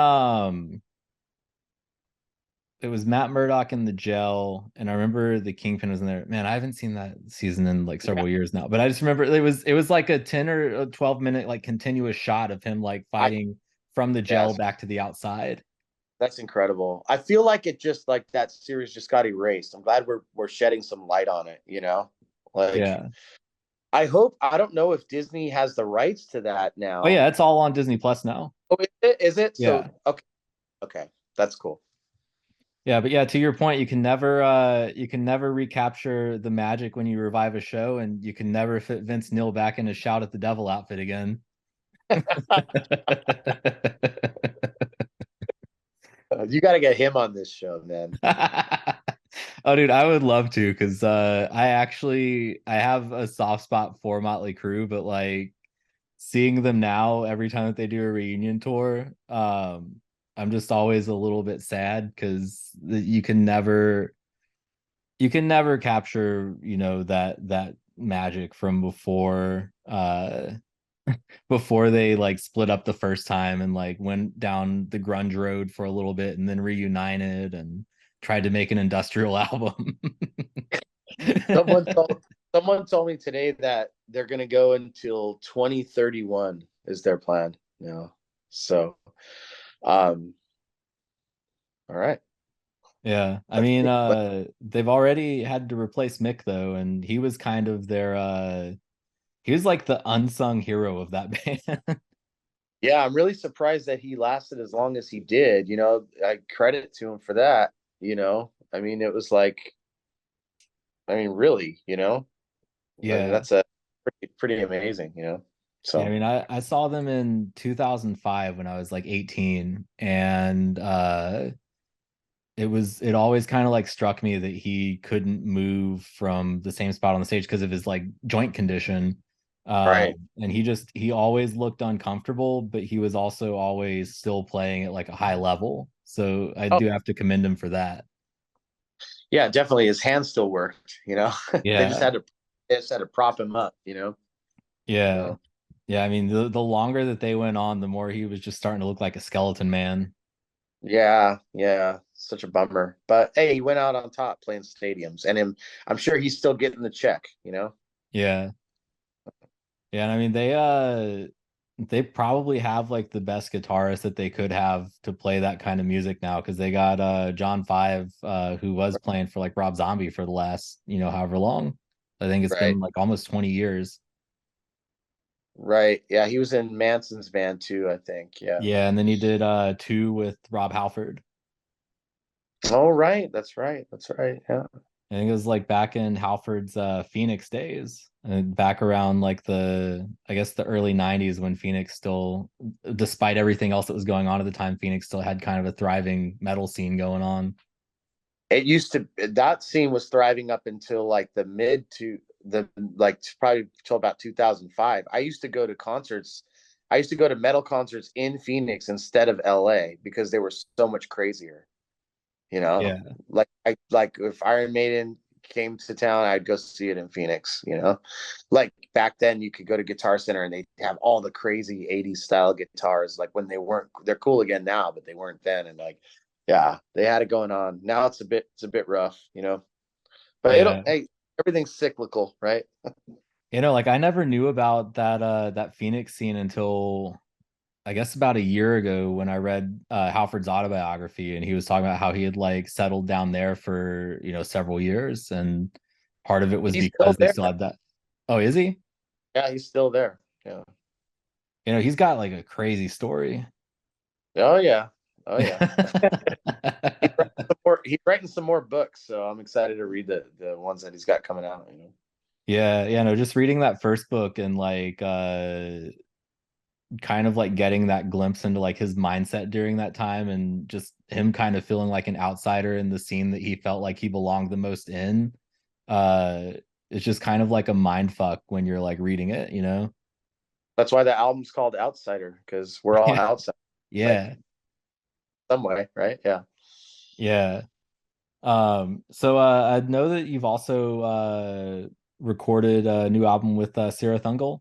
it was Matt Murdock in the gel, and I remember the Kingpin was in there. Man, I haven't seen that season in like several years now, but I just remember it was like a 10 or a 12-minute like continuous shot of him like fighting from the gel Yes, back to the outside. that's incredible. I feel like it just like that series just got erased. I'm glad we're shedding some light on it, you know? Like Yeah. I don't know if Disney has the rights to that Oh now. yeah, it's all on Disney Plus now. Oh, is it? Is it? So Yeah. okay, okay. That's cool. Yeah, but yeah, to your point, you can never recapture the magic when you revive a show, and you can never fit Vince Neil back in a shout at the devil outfit again. You got to get him on this show, man. Oh, dude, I would love to because I have a soft spot for Motley Crue, but like seeing them now every time that they do a reunion tour, I'm just always a little bit sad because you can never capture, you know, that magic from before they like split up the first time and like went down the grunge road for a little bit and then reunited and tried to make an industrial album. Someone told someone told me today that they're gonna go until 2031 is their plan. You know, so all right. Yeah, I Let's mean, see. they've already had to replace Mick though, and he was kind of their he was like the unsung hero of that band. Yeah, I'm really surprised that he lasted as long as he did. You know, I credit to him for that. You know, I mean, it was like, I mean, really, you know, I mean, Yeah. that's a pretty amazing. You know, Yeah, I so mean, I saw them in 2005 when I was like 18, and it always kind of like struck me that he couldn't move from the same spot on the stage because of his like joint condition. Right. And he always looked uncomfortable, but he was also always still playing at like a high level. So I Oh, do have to commend him for that. yeah, definitely. His hands still worked, you know. Yeah. They just had to prop him up, you know. Yeah. So Yeah. I mean, the longer that they went on, the more he was just starting to look like a skeleton man. yeah, yeah, such a bummer. But hey, he went out on top playing stadiums, and I'm sure he's still getting the check, you know. Yeah. Yeah. And I mean, they probably have like the best guitarist that they could have to play that kind of music now, because they got John Five, who was playing for like Rob Zombie for the last, however long. I think it's Right, been like almost 20 years. right. Yeah, he was in Manson's band too, I think. Yeah. Yeah, and then he did two with Rob Halford. Oh, right. That's right. That's right. Yeah. I think it was like back in Halford's Phoenix days, and back around like I guess the early 90s, when Phoenix still, despite everything else that was going on at the time, Phoenix still had kind of a thriving metal scene going on. It used to, that scene was thriving up until like the mid to the, like probably till about 2005. I used to go to concerts. I used to go to metal concerts in Phoenix instead of LA because they were so much crazier. You know, Yeah. like if Iron Maiden came to town, I'd go see it in Phoenix. You know, like back then you could go to Guitar Center and they have all the crazy 80s style guitars, like when they're cool again now, but they weren't then. And like, yeah, they had it going on. Now it's a bit rough, you know, but Yeah. hey, everything's cyclical, right? Like I never knew about that Phoenix scene until I guess about a year ago, when I read Halford's autobiography, and he was talking about how he had like settled down there for, several years, and part of it was He's still because they there. still had that. Oh, is he? Yeah, he's still there. Yeah. He's got like a crazy story. Oh yeah. Oh yeah. Yeah, He's writing some more books, so I'm excited to read the ones that he's got coming out, you know. yeah, no, just reading that first book, and like kind of like getting that glimpse into like his mindset during that time, and just him kind of feeling like an outsider in the scene that he felt like he belonged the most in. uh it's just kind of like a mind fuck when you're like reading it. That's why the album's called Outsider, because we're all Yeah. outside, like Yeah. some way, right? Yeah. Yeah. So I know that you've also recorded a new album with Cirith Ungol.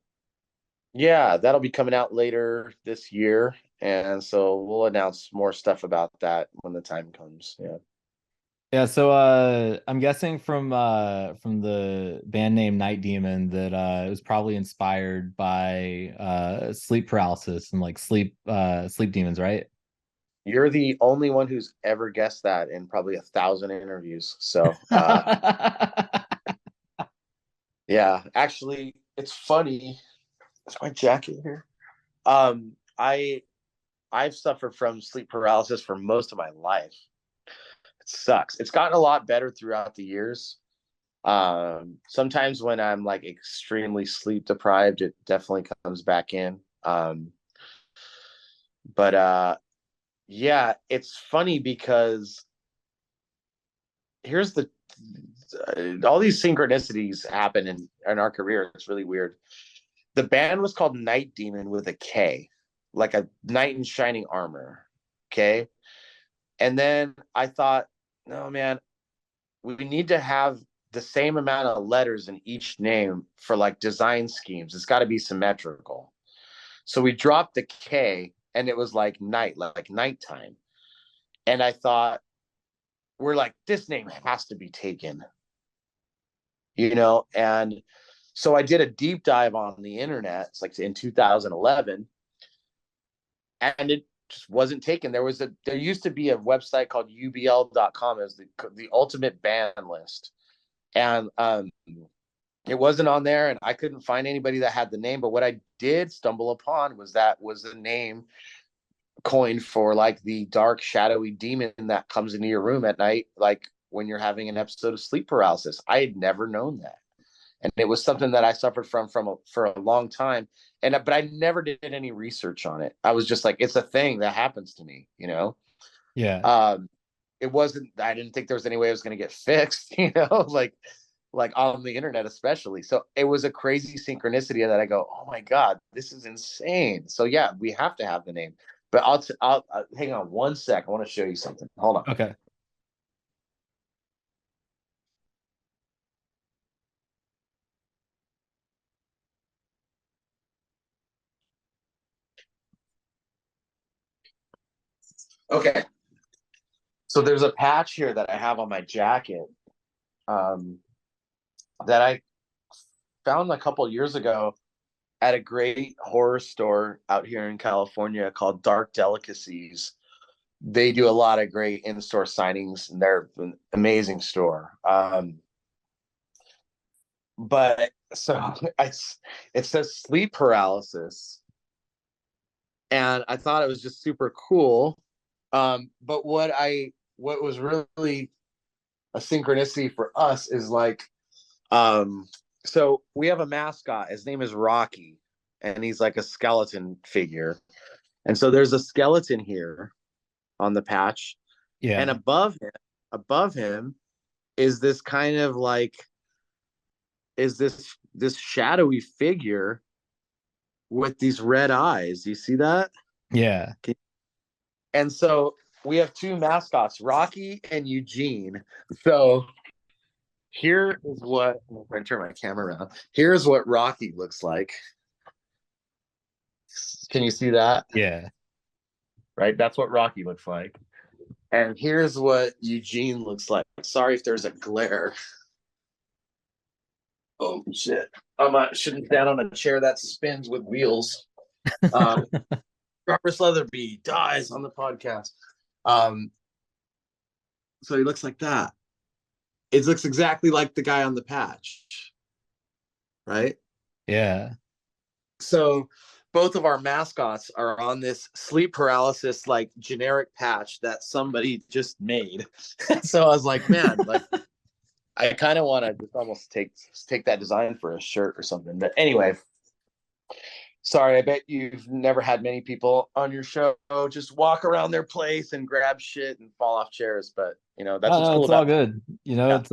Yeah, that'll be coming out later this year. And so we'll announce more stuff about that when the time comes. Yeah. Yeah, so I'm guessing from the band name Night Demon that it was probably inspired by sleep paralysis and like sleep demons, right? You're the only one who's ever guessed that in probably 1,000 interviews. So yeah, actually it's funny. Is my jacket here? Um, I I've suffered from sleep paralysis for most of my life. It sucks. It's gotten a lot better throughout the years. Sometimes when I'm like extremely sleep deprived, it definitely comes back in. But yeah, it's funny because here's the all these synchronicities happen in our career. It's really weird. The band was called Night Demon with a K, like a knight in shining armor. Okay. And then I thought, no, man, we need to have the same amount of letters in each name for like design schemes. It's got to be symmetrical. So we dropped the K and it was like night, like nighttime. And I thought, we're like, this name has to be taken, you know? And so I did a deep dive on the internet. It's like in 2011, and it just wasn't taken. There used to be a website called ubl.com as the ultimate band list. And it wasn't on there, and I couldn't find anybody that had the name. But what I did stumble upon was the name coined for like the dark, shadowy demon that comes into your room at night, like when you're having an episode of sleep paralysis. I had never known that, and it was something that I suffered from for a long time. But I never did any research on it. I was just like, it's a thing that happens to me, you know. Yeah. It wasn't. I didn't think there was any way it was going to get fixed, you know, like like on the internet especially. So it was a crazy synchronicity that I go, oh my God, this is insane. So yeah, we have to have the name. But I'll hang on one sec. I want to show you something. Hold on. Okay. Okay. So there's a patch here that I have on my jacket that I found a couple years ago at a great horror store out here in California called Dark Delicacies. They do a lot of great in-store signings, and they're an amazing store. But so it says sleep paralysis, and I thought it was just super cool. But what was really a synchronicity for us is like, so we have a mascot. His name is Rocky, and he's like a skeleton figure. And so there's a skeleton here on the patch, Yeah. and above him is this kind of like this shadowy figure with these red eyes. You see that? Yeah. And so we have two mascots, Rocky and Eugene. So here is what, I'm going to turn my camera around. Here's what Rocky looks like. Can you see that? Yeah. Right? That's what Rocky looks like. And here's what Eugene looks like. Sorry if there's a glare. Oh, shit. I shouldn't stand on a chair that spins with wheels. Jarvis Leatherby dies on the podcast. So he looks like that. It looks exactly like the guy on the patch. Right? Yeah. So both of our mascots are on this sleep paralysis, like generic patch that somebody just made. So I was like, man, like I kind of want to just almost take that design for a shirt or something. But anyway, sorry, I bet you've never had many people on your show just walk around their place and grab shit and fall off chairs. But you know, that's what's cool it's about all good. You know, Yeah. it's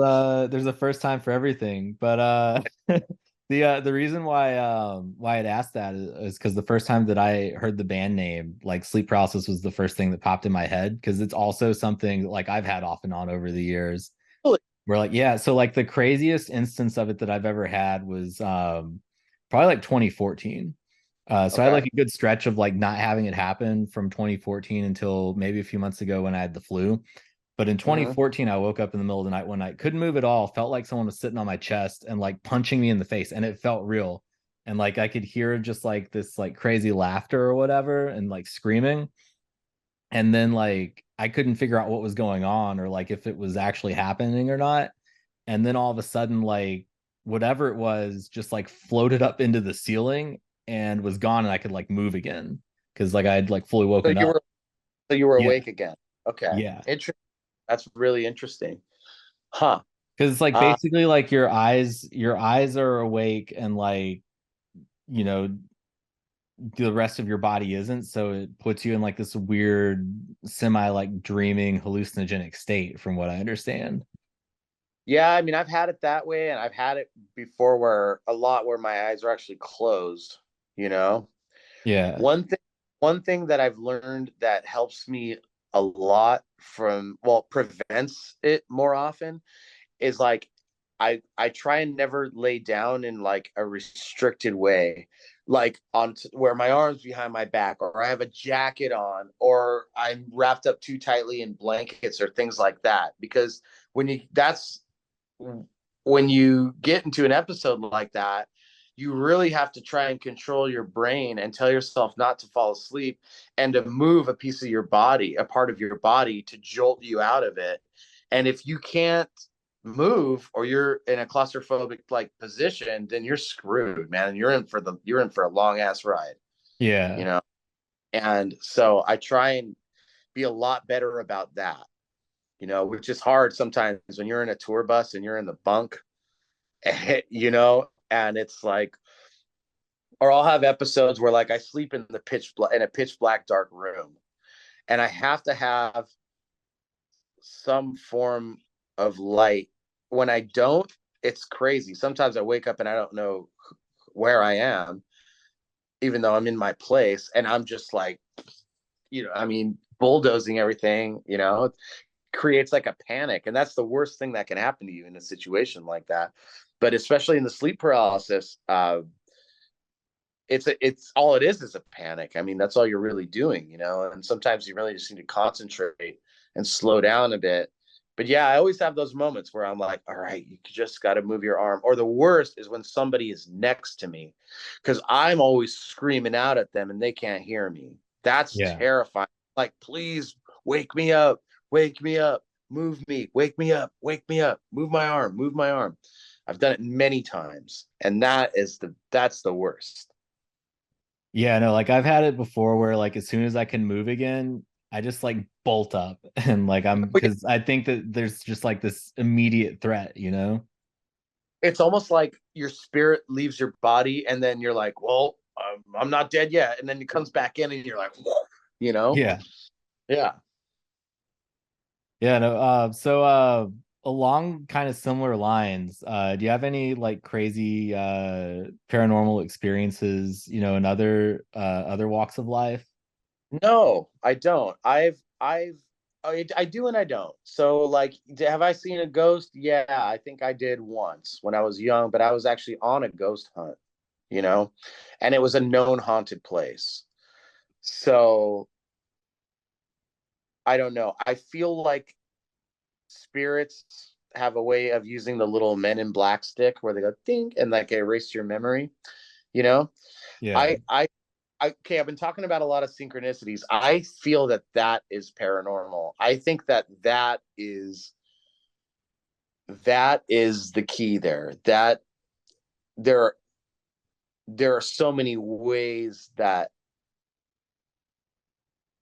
there's a first time for everything. But the reason why I'd asked that is because the first time that I heard the band name, like sleep paralysis was the first thing that popped in my head, because it's also something like I've had off and on over the years. Really? Where like, yeah, so like the craziest instance of it that I've ever had was probably like 2014. So I had like a good stretch of like not having it happen from 2014 until maybe a few months ago when I had the flu. But in 2014, I woke up in the middle of the night one night, couldn't move at all, felt like someone was sitting on my chest and like punching me in the face, and it felt real. And like I could hear just like this like crazy laughter or whatever and like screaming. And then like I couldn't figure out what was going on or like if it was actually happening or not. And then all of a sudden, like whatever it was just like floated up into the ceiling and was gone, and I could like move again because like I had like fully woken up. So you were Yeah. awake again. Okay. Yeah. Interesting. That's really interesting. Huh. Because it's like basically like your eyes are awake and like, you know, the rest of your body isn't. So it puts you in like this weird semi like dreaming hallucinogenic state from what I understand. Yeah, I mean, I've had it that way, and I've had it before where my eyes are actually closed, you know? Yeah. One thing that I've learned that helps me a lot prevents it more often is like I try and never lay down in like a restricted way, like where my arms behind my back, or I have a jacket on, or I'm wrapped up too tightly in blankets or things like that. Because when you get into an episode like that, you really have to try and control your brain and tell yourself not to fall asleep and to move a part of your body to jolt you out of it. And if you can't move, or you're in a claustrophobic like position, then you're screwed, man. And you're in for a long ass ride. Yeah. You know? And so I try and be a lot better about that, you know, which is hard sometimes when you're in a tour bus and you're in the bunk, you know, and it's like, or I'll have episodes where like I sleep in a pitch black dark room, and I have to have some form of light. When I don't, it's crazy. Sometimes I wake up and I don't know where I am, even though I'm in my place, and I'm just like, I mean, bulldozing everything, it creates like a panic. And that's the worst thing that can happen to you in a situation like that. But especially in the sleep paralysis, it's all it is a panic. I mean, that's all you're really doing, and sometimes you really just need to concentrate and slow down a bit. But yeah, I always have those moments where I'm like, all right, you just got to move your arm. Or the worst is when somebody is next to me, because I'm always screaming out at them and they can't hear me. That's terrifying. Like, please wake me up, move me, wake me up, move my arm. I've done it many times, and that's the worst. Yeah, no, like I've had it before where like as soon as I can move again, I just like bolt up and like because I think that there's just like this immediate threat, It's almost like your spirit leaves your body and then you're like, well, I'm not dead yet. And then it comes back in and you're like, Yeah. Yeah. Yeah, no, so along kind of similar lines, do you have any like crazy paranormal experiences, in other walks of life? No, I don't. I do and I don't. So like, have I seen a ghost? Yeah, I think I did once when I was young, but I was actually on a ghost hunt, and it was a known haunted place. So I don't know. I feel like spirits have a way of using the little Men in Black stick where they go ding and like erase your memory. Yeah. Okay, I've been talking about a lot of synchronicities. I feel that is paranormal. I think that is the key there. That there are so many ways that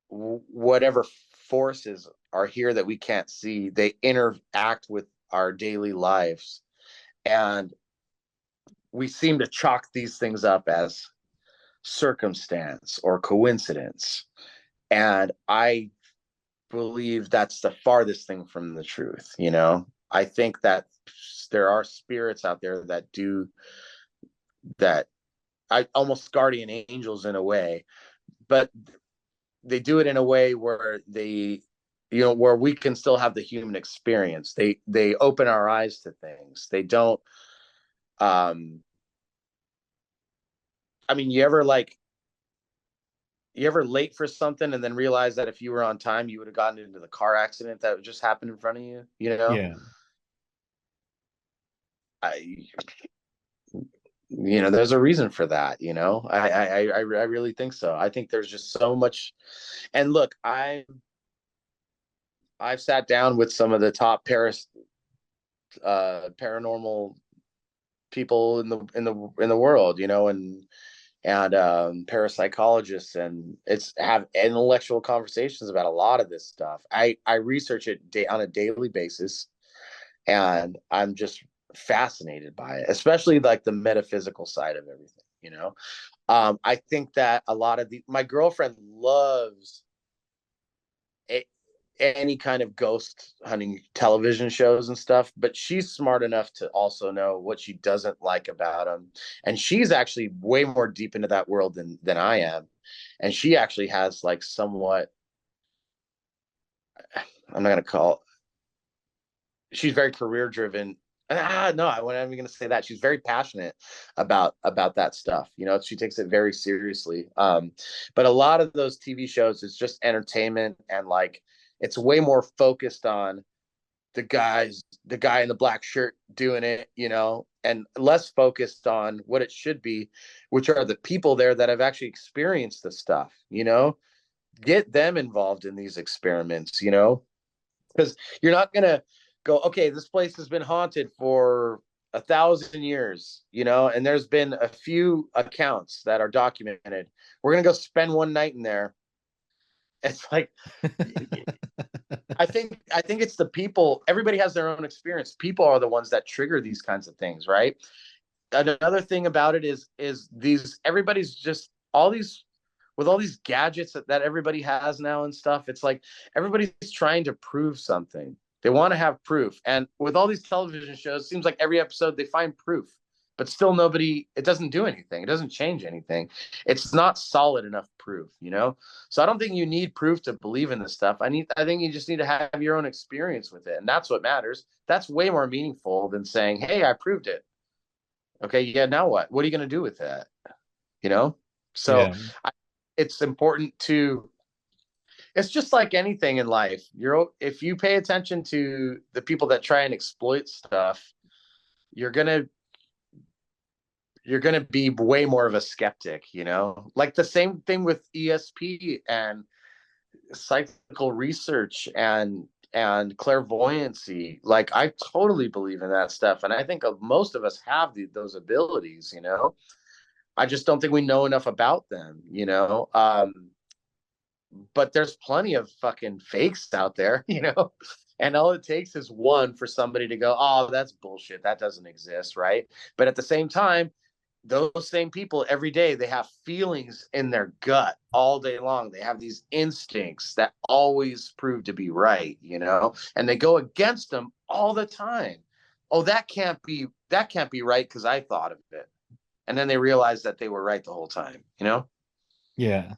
whatever forces are here that we can't see, they interact with our daily lives, and we seem to chalk these things up as circumstance or coincidence, and I believe that's the farthest thing from the truth. I think that there are spirits out there that do that. I almost guardian angels in a way, but they do it in a way where where we can still have the human experience. They open our eyes to things. They don't I mean, you ever late for something and then realize that if you were on time you would have gotten into the car accident that just happened in front of you? Yeah. There's a reason for that. I really think so. I think there's just so much. And look, I've sat down with some of the top paranormal people in the world, and parapsychologists, and have intellectual conversations about a lot of this stuff. I research it on a daily basis, and I'm just fascinated by it, especially like the metaphysical side of everything. I think that a lot of my girlfriend loves any kind of ghost hunting television shows and stuff, but she's smart enough to also know what she doesn't like about them, and she's actually way more deep into that world than I am, and she actually has like somewhat, I'm not gonna call, she's very career driven. No, I'm not even going to say that. She's very passionate about that stuff. She takes it very seriously. But a lot of those TV shows is just entertainment, and like it's way more focused on the guy in the black shirt doing it, and less focused on what it should be, which are the people there that have actually experienced the stuff. Get them involved in these experiments. Because you're not going to go, okay, this place has been haunted for 1,000 years, and there's been a few accounts that are documented. We're going to go spend one night in there. It's like, I think it's the people. Everybody has their own experience. People are the ones that trigger these kinds of things, right? Another thing about it is everybody's just with all these gadgets that everybody has now and stuff. It's like everybody's trying to prove something. They want to have proof. And with all these television shows, it seems like every episode they find proof, but still it doesn't do anything. It doesn't change anything. It's not solid enough proof, you know? So I don't think you need proof to believe in this stuff. I think you just need to have your own experience with it. And that's what matters. That's way more meaningful than saying, hey, I proved it. Okay, yeah, now what? What are you going to do with that? You know? So it's important it's just like anything in life. If you pay attention to the people that try and exploit stuff, you're gonna be way more of a skeptic, you know? Like the same thing with ESP and psychical research and clairvoyancy. Like I totally believe in that stuff, and I think most of us have those abilities, you know? I just don't think we know enough about them, you know? But there's plenty of fucking fakes out there, you know? And all it takes is one for somebody to go, oh, that's bullshit. That doesn't exist, right? But at the same time, those same people every day, they have feelings in their gut all day long. They have these instincts that always prove to be right, you know? And they go against them all the time. Oh, that can't be right because I thought of it. And then they realize that they were right the whole time, you know? Yeah.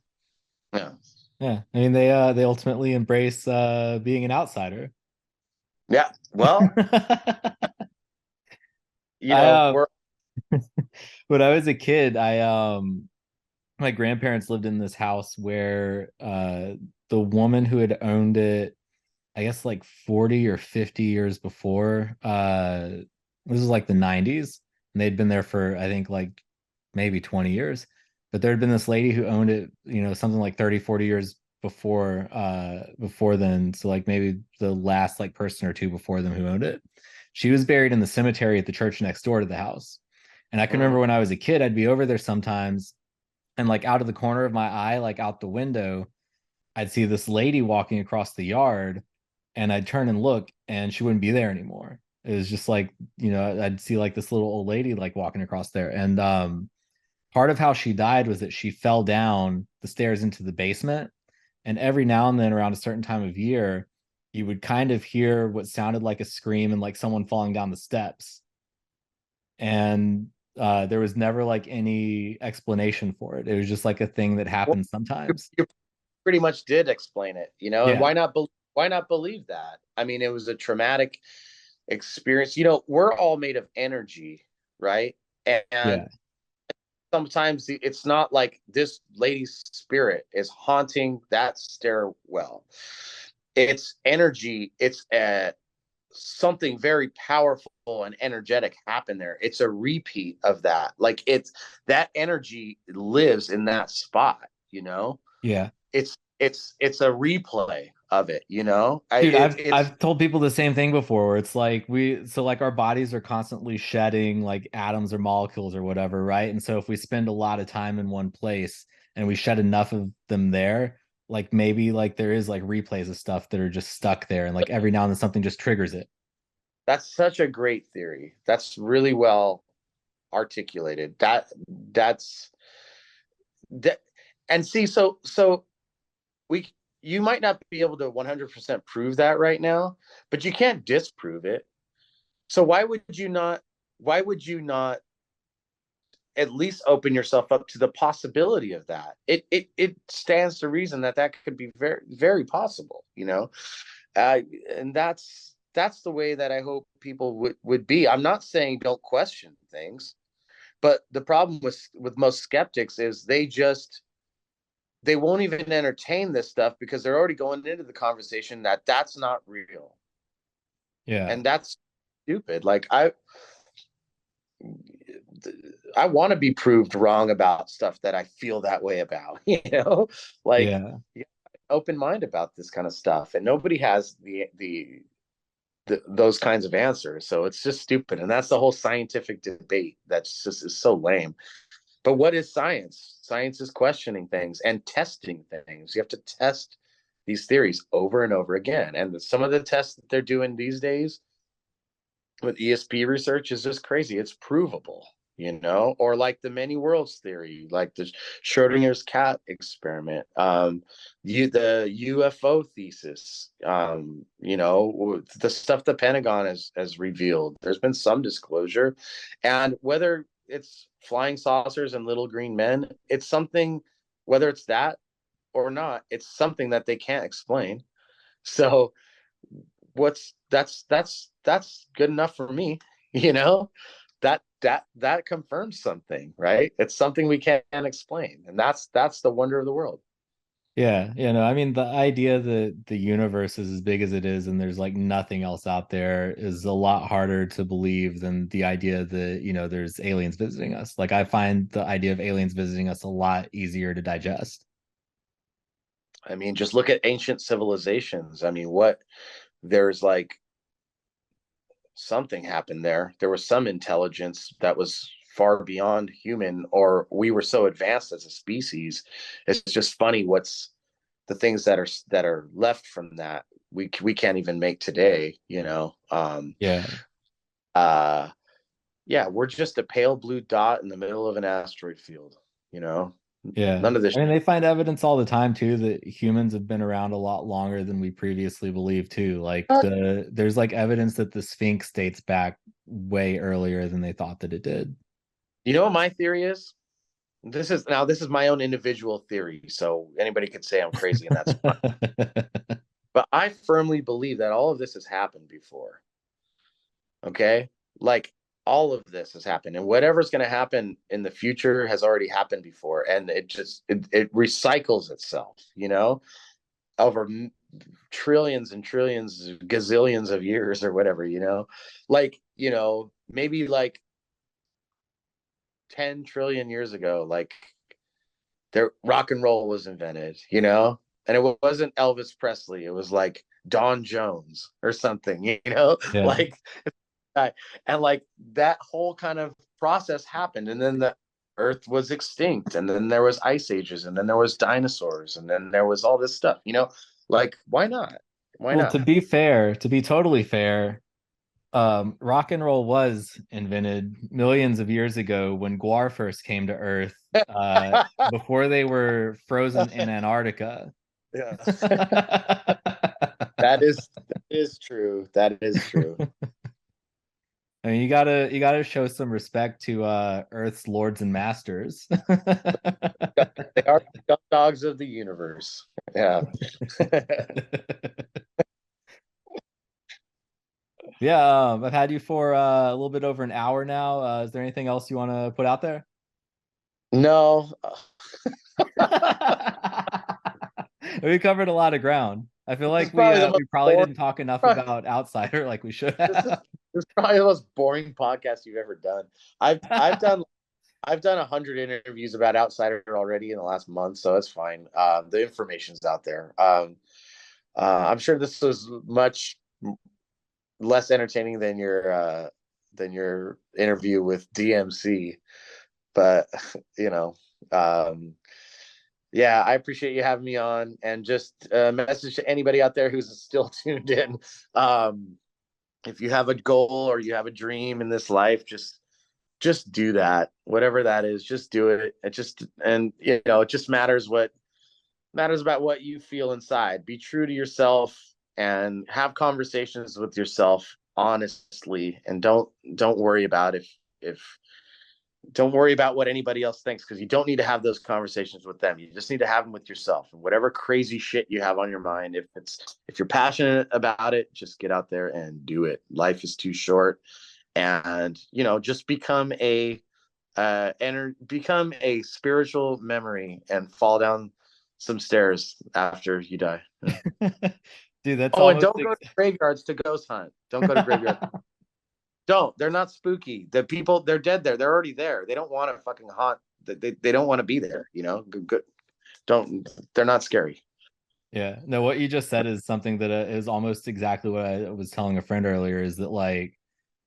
Yeah. Yeah. I mean, they ultimately embrace being an outsider. Yeah. Well, you know, when I was a kid, my grandparents lived in this house where the woman who had owned it, I guess like 40 or 50 years before, this was like the 90s, and they'd been there for I think like maybe 20 years. But there had been this lady who owned it, you know, something like 30, 40 years before then. So like maybe the last like person or two before them who owned it. She was buried in the cemetery at the church next door to the house. And I can remember when I was a kid, I'd be over there sometimes, and like out of the corner of my eye, like out the window, I'd see this lady walking across the yard, and I'd turn and look, and she wouldn't be there anymore. It was just like, you know, I'd see like this little old lady like walking across there. And part of how she died was that she fell down the stairs into the basement. And every now and then around a certain time of year, you would kind of hear what sounded like a scream and like someone falling down the steps. And there was never like any explanation for it. It was just like a thing that happened sometimes. You pretty much did explain it, you know, and Yeah. why not believe that? I mean, it was a traumatic experience. You know, we're all made of energy, right? And sometimes it's not like this lady's spirit is haunting that stairwell. It's energy. It's something very powerful and energetic happened there. It's a repeat of that. Like that energy lives in that spot, you know? Yeah. It's a replay of it, you know? Dude, I've told people the same thing before, where it's like our bodies are constantly shedding like atoms or molecules or whatever, right? And so if we spend a lot of time in one place and we shed enough of them there, like maybe like there is like replays of stuff that are just stuck there, and like every now and then something just triggers it. That's such a great theory. That's really well articulated. That's and see, so you might not be able to 100% prove that right now, but you can't disprove it. So why would you not at least open yourself up to the possibility of that? It stands to reason that could be very, very possible, you know? And that's the way that I hope people would be. I'm not saying don't question things, but the problem with most skeptics is they won't even entertain this stuff because they're already going into the conversation that's not real. Yeah. And that's stupid. Like I want to be proved wrong about stuff that I feel that way about, you know, like open mind about this kind of stuff. And nobody has those kinds of answers. So it's just stupid. And that's the whole scientific debate. That's just is so lame. But what is science? Science is questioning things and testing things. You have to test these theories over and over again. And some of the tests that they're doing these days with ESP research is just crazy. It's provable. you know, or like the many worlds theory, like the Schrodinger's cat experiment, the UFO thesis, you know, the stuff the Pentagon has revealed. There's been some disclosure, and whether it's flying saucers and little green men, it's something, whether it's that or not, it's something that they can't explain. So that's good enough for me, you know. That confirms something, right? It's something we can't explain, and that's the wonder of the world. Yeah, you know, I mean, the idea that the universe is as big as it is and there's like nothing else out there is a lot harder to believe than the idea that, you know, there's aliens visiting us. Like, I find the idea of aliens visiting us a lot easier to digest. I mean, just look at ancient civilizations. I mean, what there's like something happened there. There was some intelligence that was far beyond human, or we were so advanced as a species. It's just funny what's the things that are left from that we can't even make today, you know. Yeah. Yeah, we're just a pale blue dot in the middle of an asteroid field, you know. Yeah. None of this. I mean, they find evidence all the time too that humans have been around a lot longer than we previously believed too. Like there's like evidence that the Sphinx dates back way earlier than they thought that it did. You know what my theory is? This is my own individual theory, so anybody could say I'm crazy, and that's fine. But I firmly believe that all of this has happened before. Okay? Like, all of this has happened, and whatever's going to happen in the future has already happened before, and it recycles itself, you know, over trillions and trillions, gazillions of years or whatever, you know. Like, you know, maybe like 10 trillion years ago, like, there rock and roll was invented, you know, and it wasn't Elvis Presley, it was like Don Jones or something, you know. Yeah. Like, and like that whole kind of process happened, and then the earth was extinct, and then there was ice ages, and then there was dinosaurs, and then there was all this stuff, you know. Like, why not? Why Well, not? to be fair, to be totally fair, rock and roll was invented millions of years ago when Guar first came to Earth, before they were frozen in Antarctica. Yeah. That is true. That is true. I mean, you gotta show some respect to Earth's lords and masters. They are the dogs of the universe. Yeah. Yeah, I've had you for a little bit over an hour now. Is there anything else you want to put out there? No. We covered a lot of ground. I feel like we probably didn't talk enough about Outsider like we should have. This is probably the most boring podcast you've ever done. I've done 100 interviews about Outsider already in the last month, so it's fine. The information's out there. I'm sure this was much less entertaining than your interview with DMC, but you know, yeah, I appreciate you having me on, and just a message to anybody out there who's still tuned in. If you have a goal or you have a dream in this life, just do that, whatever that is, just do it. And you know, it just matters about what you feel inside. Be true to yourself and have conversations with yourself honestly, and don't worry about don't worry about what anybody else thinks, because you don't need to have those conversations with them. You just need to have them with yourself, and whatever crazy shit you have on your mind, if you're passionate about it, just get out there and do it. Life is too short, and you know, just become a spiritual memory and fall down some stairs after you die. Dude, that's and don't go to graveyards to ghost hunt. Don't go to graveyards. Don't. They're not spooky. The people, they're dead there. They're already there. They don't want to fucking haunt. They don't want to be there, you know. Good. They're not scary. Yeah. No, what you just said is something that is almost exactly what I was telling a friend earlier, is that like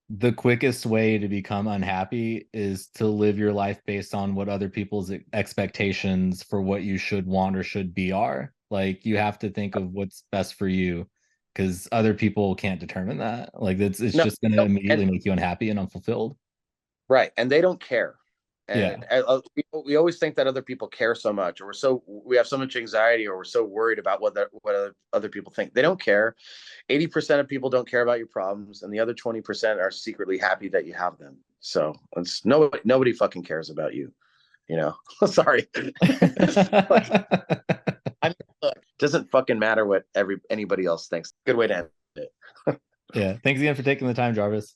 the quickest way to become unhappy is to live your life based on what other people's expectations for what you should want or should be are. Like, you have to think of what's best for you, because other people can't determine that. Like, it's just going to immediately make you unhappy and unfulfilled. Right. And they don't care. Yeah. And we always think that other people care so much, or we have so much anxiety, or we're so worried about what other people think. They don't care. 80% of people don't care about your problems, and the other 20% are secretly happy that you have them. So it's nobody fucking cares about you. You know, sorry. Look, doesn't fucking matter what anybody else thinks. Good way to end it. Yeah. Thanks again for taking the time, Jarvis.